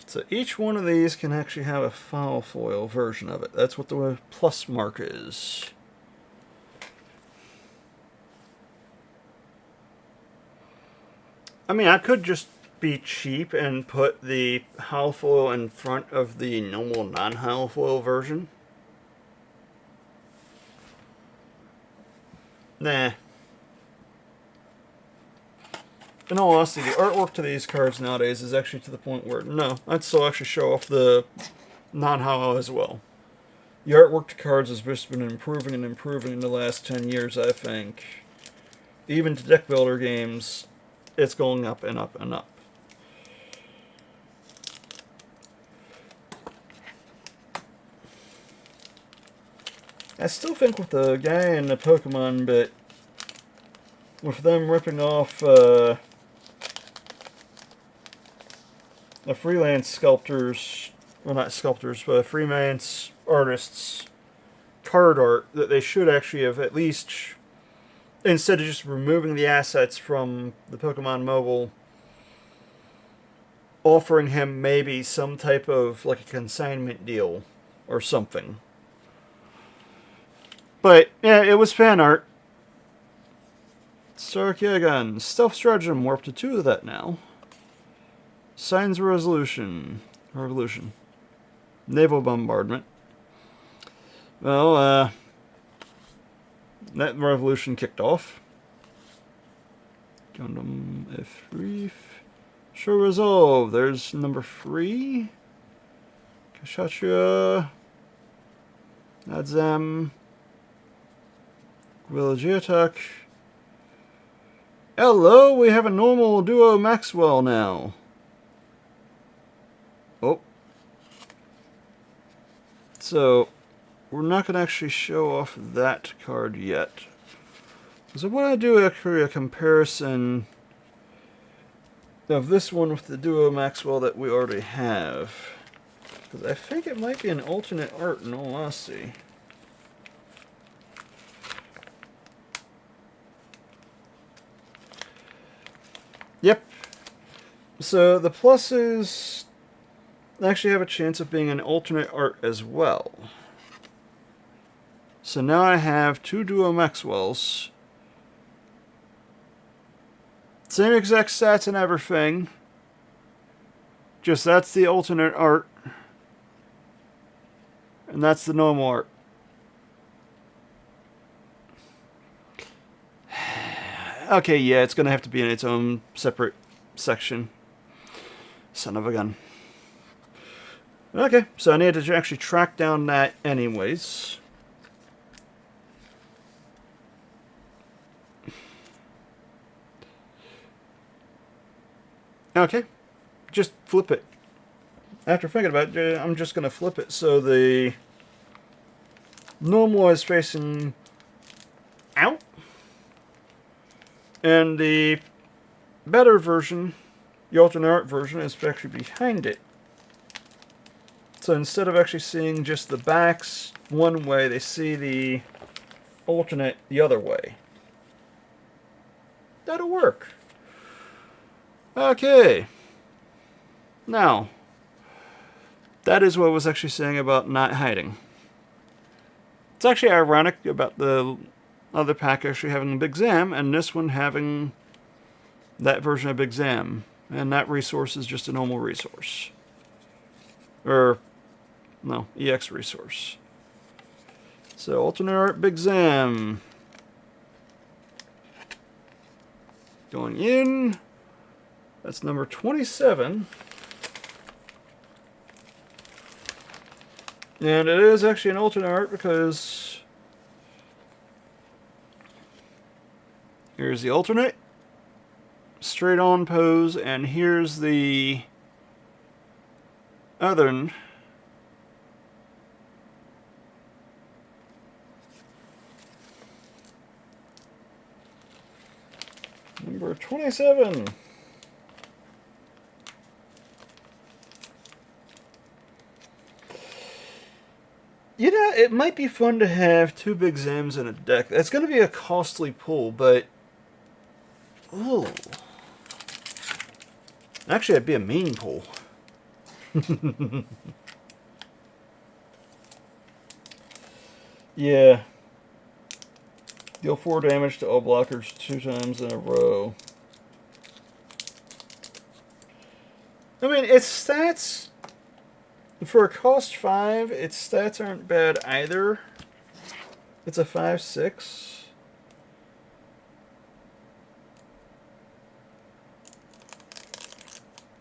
So each one of these can actually have a foul foil version of it. That's what the plus mark is. I mean, I could just be cheap and put the foul foil in front of the normal non-foul foil version. Nah. In all honesty, the artwork to these cards nowadays is actually to the point where, no, I'd still actually show off the non-hollow as well. The artwork to cards has just been improving and improving in the last 10 years, I think. Even to deck builder games, it's going up and up and up. I still think with the guy in the Pokemon bit, with them ripping off the freelance sculptors, well, not sculptors, but freelance artists' card art, that they should actually have at least, instead of just removing the assets from the Pokemon Mobile, offering him maybe some type of like a consignment deal or something. But yeah, it was fan art. Sarkyagan, Stealth Stratagem, we're up to 2 of that now. Signs Revolution. Naval Bombardment. Well, that revolution kicked off. Gundam F3. Sure Resolve. There's number 3. Kshatriya. Adzam. Gwiljatak. Hello, we have a normal Duo Maxwell now. Oh. So, we're not going to actually show off that card yet. So I want to do actually a comparison of this one with the Duo Maxwell that we already have. Because I think it might be an alternate art in all honesty. Yep. So the pluses actually have a chance of being an alternate art as well. So now I have two Duo Maxwells. Same exact stats and everything. Just that's the alternate art. And that's the normal art. Okay, yeah, it's going to have to be in its own separate section. Son of a gun. Okay, so I need to actually track down that anyways. Okay, just flip it. After thinking about it, I'm just going to flip it so the normal is facing out. And the better version, the alternate art version, is actually behind it. So instead of actually seeing just the backs one way, they see the alternate the other way. That'll work. Okay. Now, that is what I was actually saying about not hiding. It's actually ironic about the other pack actually having a Big Zam, and this one having that version of Big Zam. And that resource is just a normal resource. Or, no, EX resource. So, alternate art Big Zam. Going in. That's number 27. And it is actually an alternate art because here's the alternate, straight on pose, and here's the other one. Number 27. You know, it might be fun to have two Big Zams in a deck. It's going to be a costly pull, but ooh. Actually, it'd be a mean pull. Yeah. Deal 4 damage to all blockers 2 times in a row. I mean, its stats, for a cost 5, its stats aren't bad either. It's a 5/6.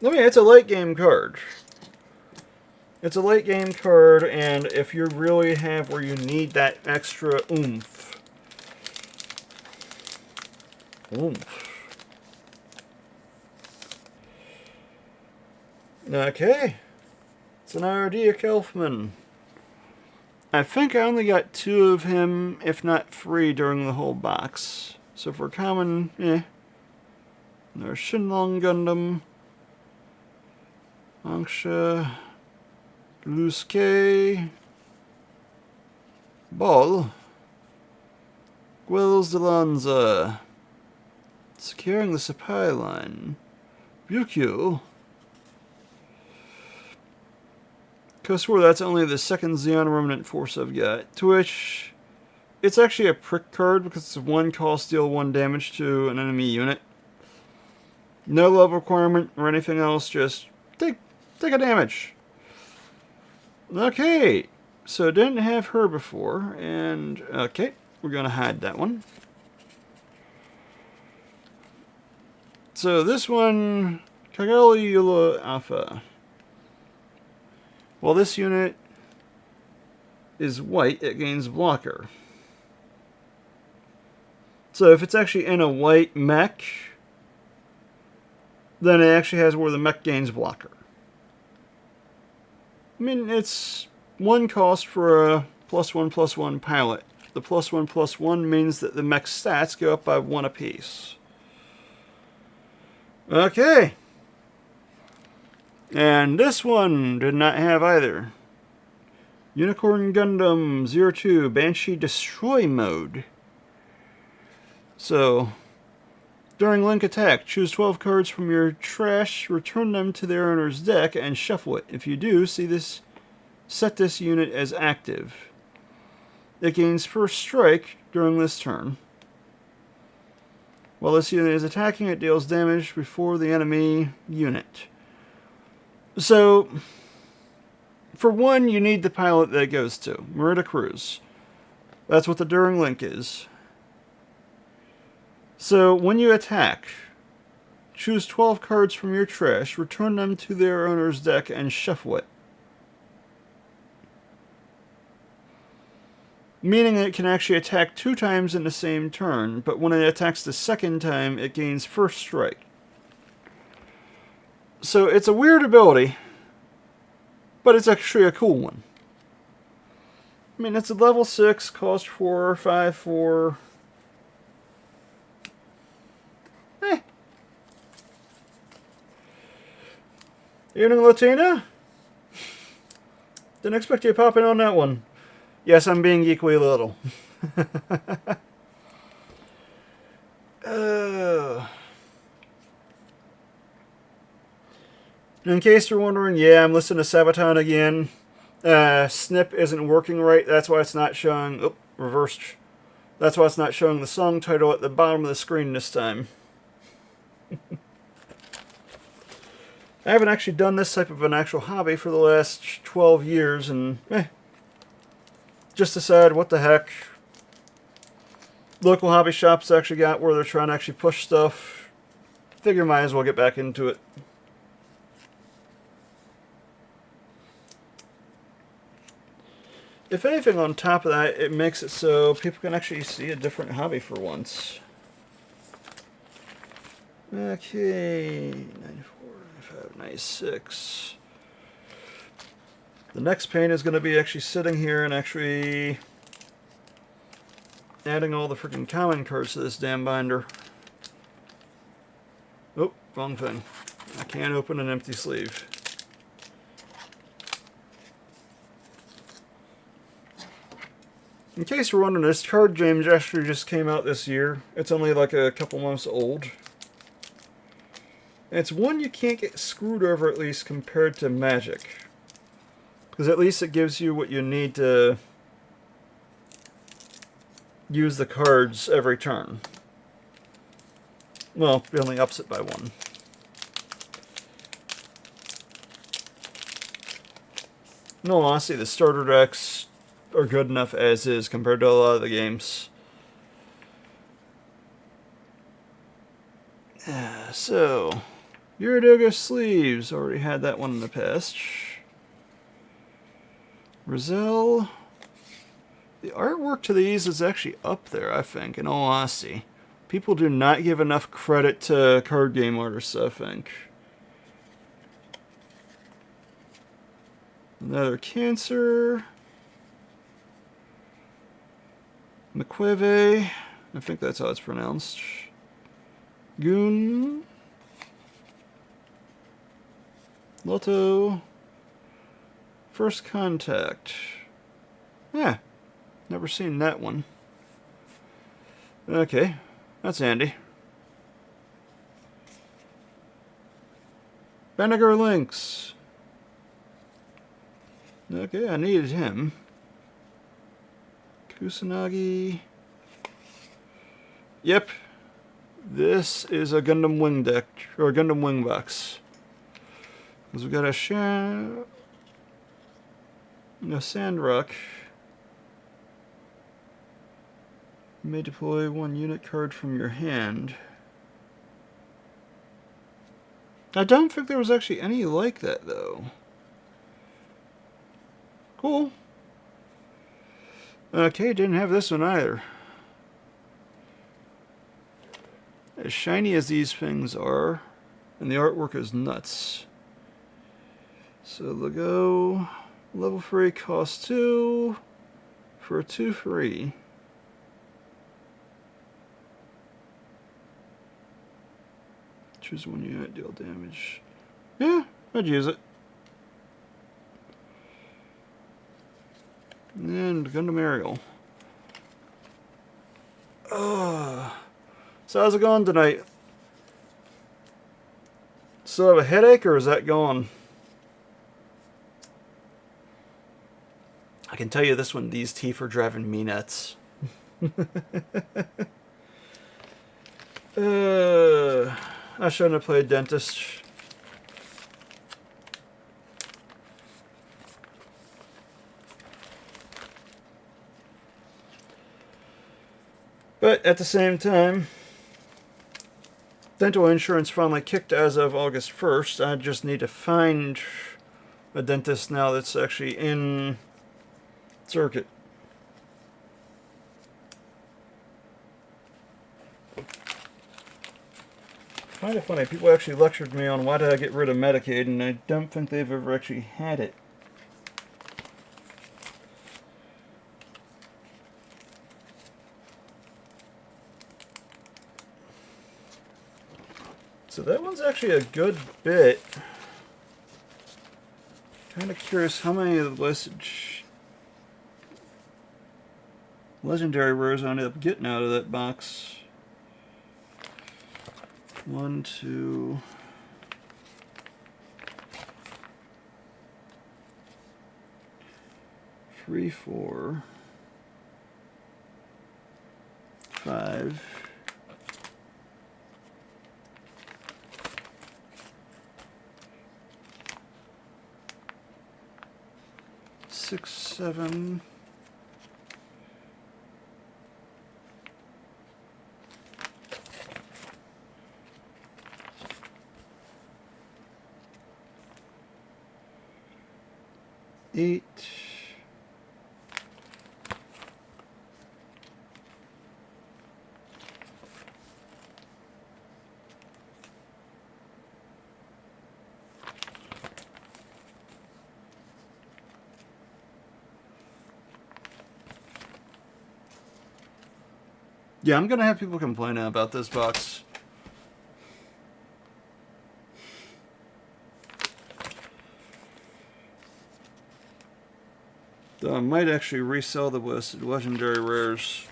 I mean, it's a late game card. It's a late game card, and if you really have where you need that extra oomph. Okay. It's an Ardea Kaufman. I think I only got 2 of him, if not 3, during the whole box. So for common, eh. There's Shinlong Gundam, Angsha, Lusuke, Ball, Gwils de Lanza, securing the supply line, Ryukyu. Koswar, that's only the second Xeon Remnant force I've got. To which, it's actually a prick card because it's 1 cost, deal 1 damage to an enemy unit. No love requirement or anything else, just take a damage. Okay, so didn't have her before, and okay, we're going to hide that one. So this one, Kagaliula Alpha. While this unit is white, it gains blocker. So if it's actually in a white mech, then it actually has where the mech gains blocker. I mean, it's one cost for a +1/+1 pilot. The +1/+1 means that the mech stats go up by 1 apiece. Okay. And this one did not have either. Unicorn Gundam 02 Banshee Destroy Mode. So, during Link attack, choose 12 cards from your trash, return them to their owner's deck, and shuffle it. If you do, set this unit as active. It gains first strike during this turn. While this unit is attacking, it deals damage before the enemy unit. So, for one, you need the pilot that it goes to, Merida Cruz. That's what the During Link is. So, when you attack, choose 12 cards from your trash, return them to their owner's deck, and shuffle it. Meaning it can actually attack 2 times in the same turn, but when it attacks the second time, it gains first strike. So it's a weird ability, but it's actually a cool one. I mean, it's a level 6, cost 4, 5, 4. Evening, Latina? Didn't expect you to pop in on that one. Yes, I'm being equally little. In case you're wondering, yeah, I'm listening to Sabaton again. Snip isn't working right. That's why it's not showing... Oh, reversed. That's why it's not showing the song title at the bottom of the screen this time. I haven't actually done this type of an actual hobby for the last 12 years, and just decided, what the heck. Local hobby shops actually got where they're trying to actually push stuff. Figure might as well get back into it. If anything, on top of that, it makes it so people can actually see a different hobby for once. Okay, 94, 95, 96. The next paint is going to be actually sitting here and actually adding all the freaking common cards to this damn binder. Oh, wrong thing. I can't open an empty sleeve. In case you're wondering, this card game actually just came out this year. It's only like a couple months old. And it's one you can't get screwed over, at least compared to Magic. Because at least it gives you what you need to use the cards every turn. Well, it only ups it by 1. No, honestly, the starter decks are good enough as is compared to a lot of the games. So, Uridoga sleeves. Already had that one in the past. Roselle. The artwork to these is actually up there, I think, in all honesty. People do not give enough credit to card game artists, I think. Another Cancer. McQueve. I think that's how it's pronounced. Goon. Lotto. First Contact. Yeah. Never seen that one. Okay. That's handy. Vinegar Lynx. Okay, I needed him. Kusanagi. Yep. This is a Gundam Wing deck, or a Gundam Wing box. Because we got a Sandrock. You may deploy 1 unit card from your hand. I don't think there was actually any like that, though. Cool. Okay, didn't have this one either. As shiny as these things are, And the artwork is nuts. So they'll go level free, cost 2 for 2 free. Choose one unit, deal damage. Yeah, I'd use it. And Gundam Aerial. So how's it going tonight? Still have a headache, or is that gone? I can tell you this one, these teeth are driving me nuts. I shouldn't have played dentist. But at the same time, dental insurance finally kicked as of August 1st. I just need to find a dentist now that's actually in circuit. Kind of funny, people actually lectured me on why did I get rid of Medicaid, and I don't think they've ever actually had it. So that one's actually a good bit. Kind of curious how many of the legendary rares I ended up getting out of that box. 1, 2, 3, 4, 5. 6, 7. 8. Yeah, I'm gonna have people complaining about this box. Though I might actually resell the legendary rares.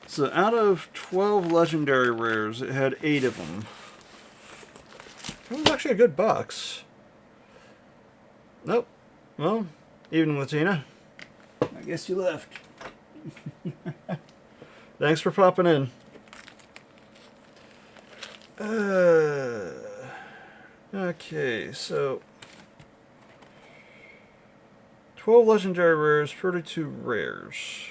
So out of 12 legendary rares, it had 8 of them. It was actually a good box. Nope. Well, evening, Latina. I guess you left. Thanks for popping in. Okay, so 12 legendary rares, 32 rares.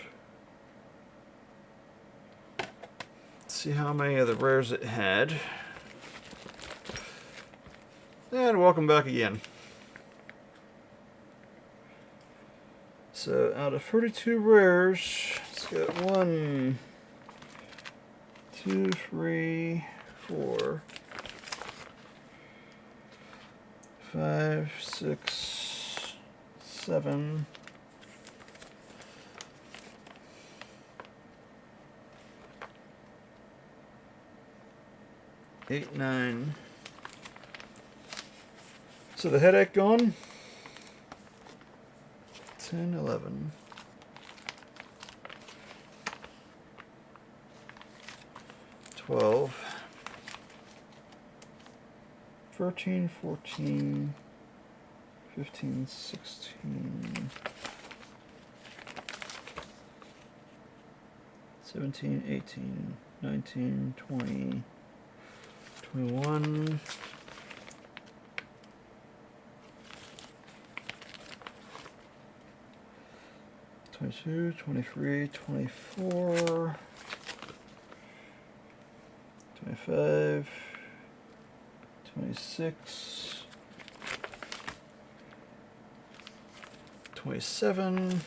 Let's see how many of the rares it had. And welcome back again. So out of 32 rares, let's get 1, 2, 3, 4, 5, 6, 7, 8, 9. So the headache gone. 10, 11. 12. 13, 14, 15, 16, 17, 18, 19, 20, 21, 22, 23, 24, 25, 26, 27,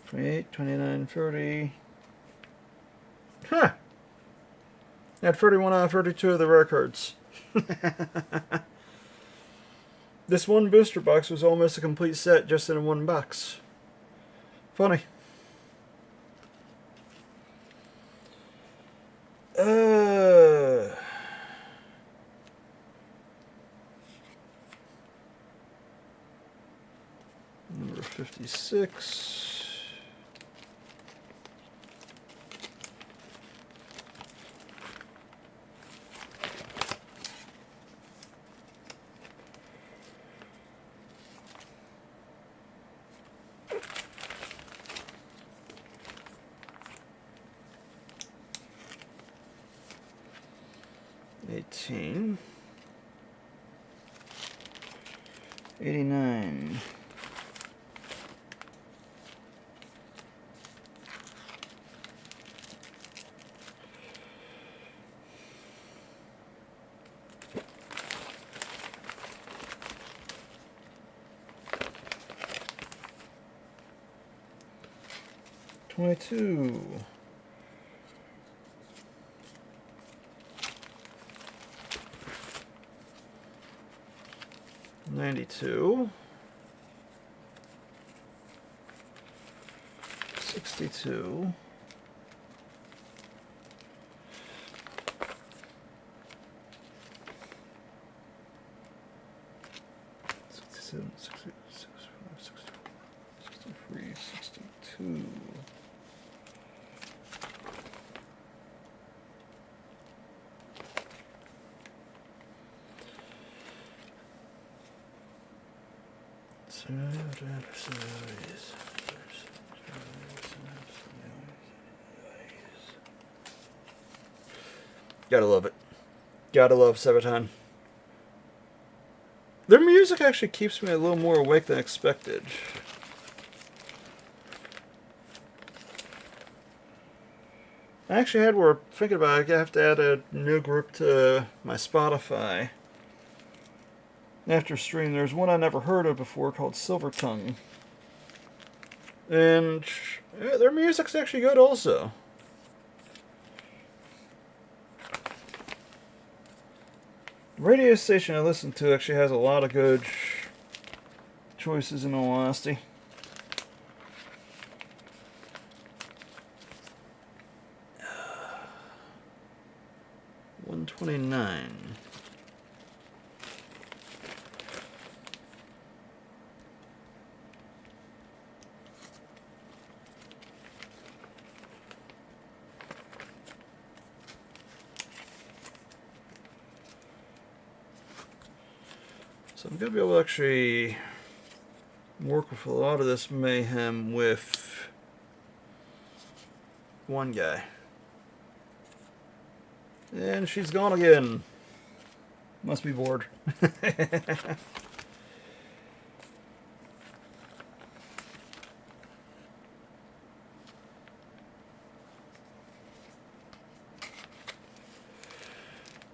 28, 29, 30, Huh. Had 31 out of 32 of the rare cards. This one booster box was almost a complete set just in one box. Funny. Number 56. $18. $89. $22. $92. $62. $67, $68, $65, $64, $63, $62. Gotta love it. Gotta love Sabaton. Their music actually keeps me a little more awake than expected. I actually we're thinking about it. I have to add a new group to my Spotify. After stream, there's one I never heard of before called Silver Tongue. And yeah, their music's actually good also. The radio station I listen to actually has a lot of good choices in all honesty. $129. So I'm going to be able to actually work with a lot of this mayhem with one guy. And she's gone again. Must be bored.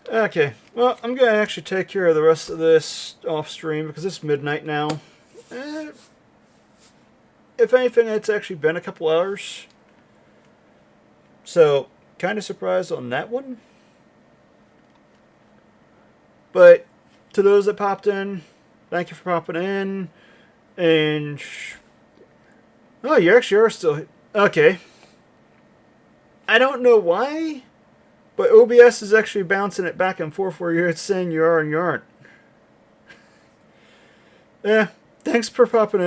Okay, well, I'm going to actually take care of the rest of this off stream because it's midnight now. If anything, it's actually been a couple hours. So, kind of surprised on that one. But to those that popped in, thank you for popping in. And oh, you actually are still okay. I don't know why, but OBS is actually bouncing it back and forth where you're saying you are and you aren't. Yeah, thanks for popping in.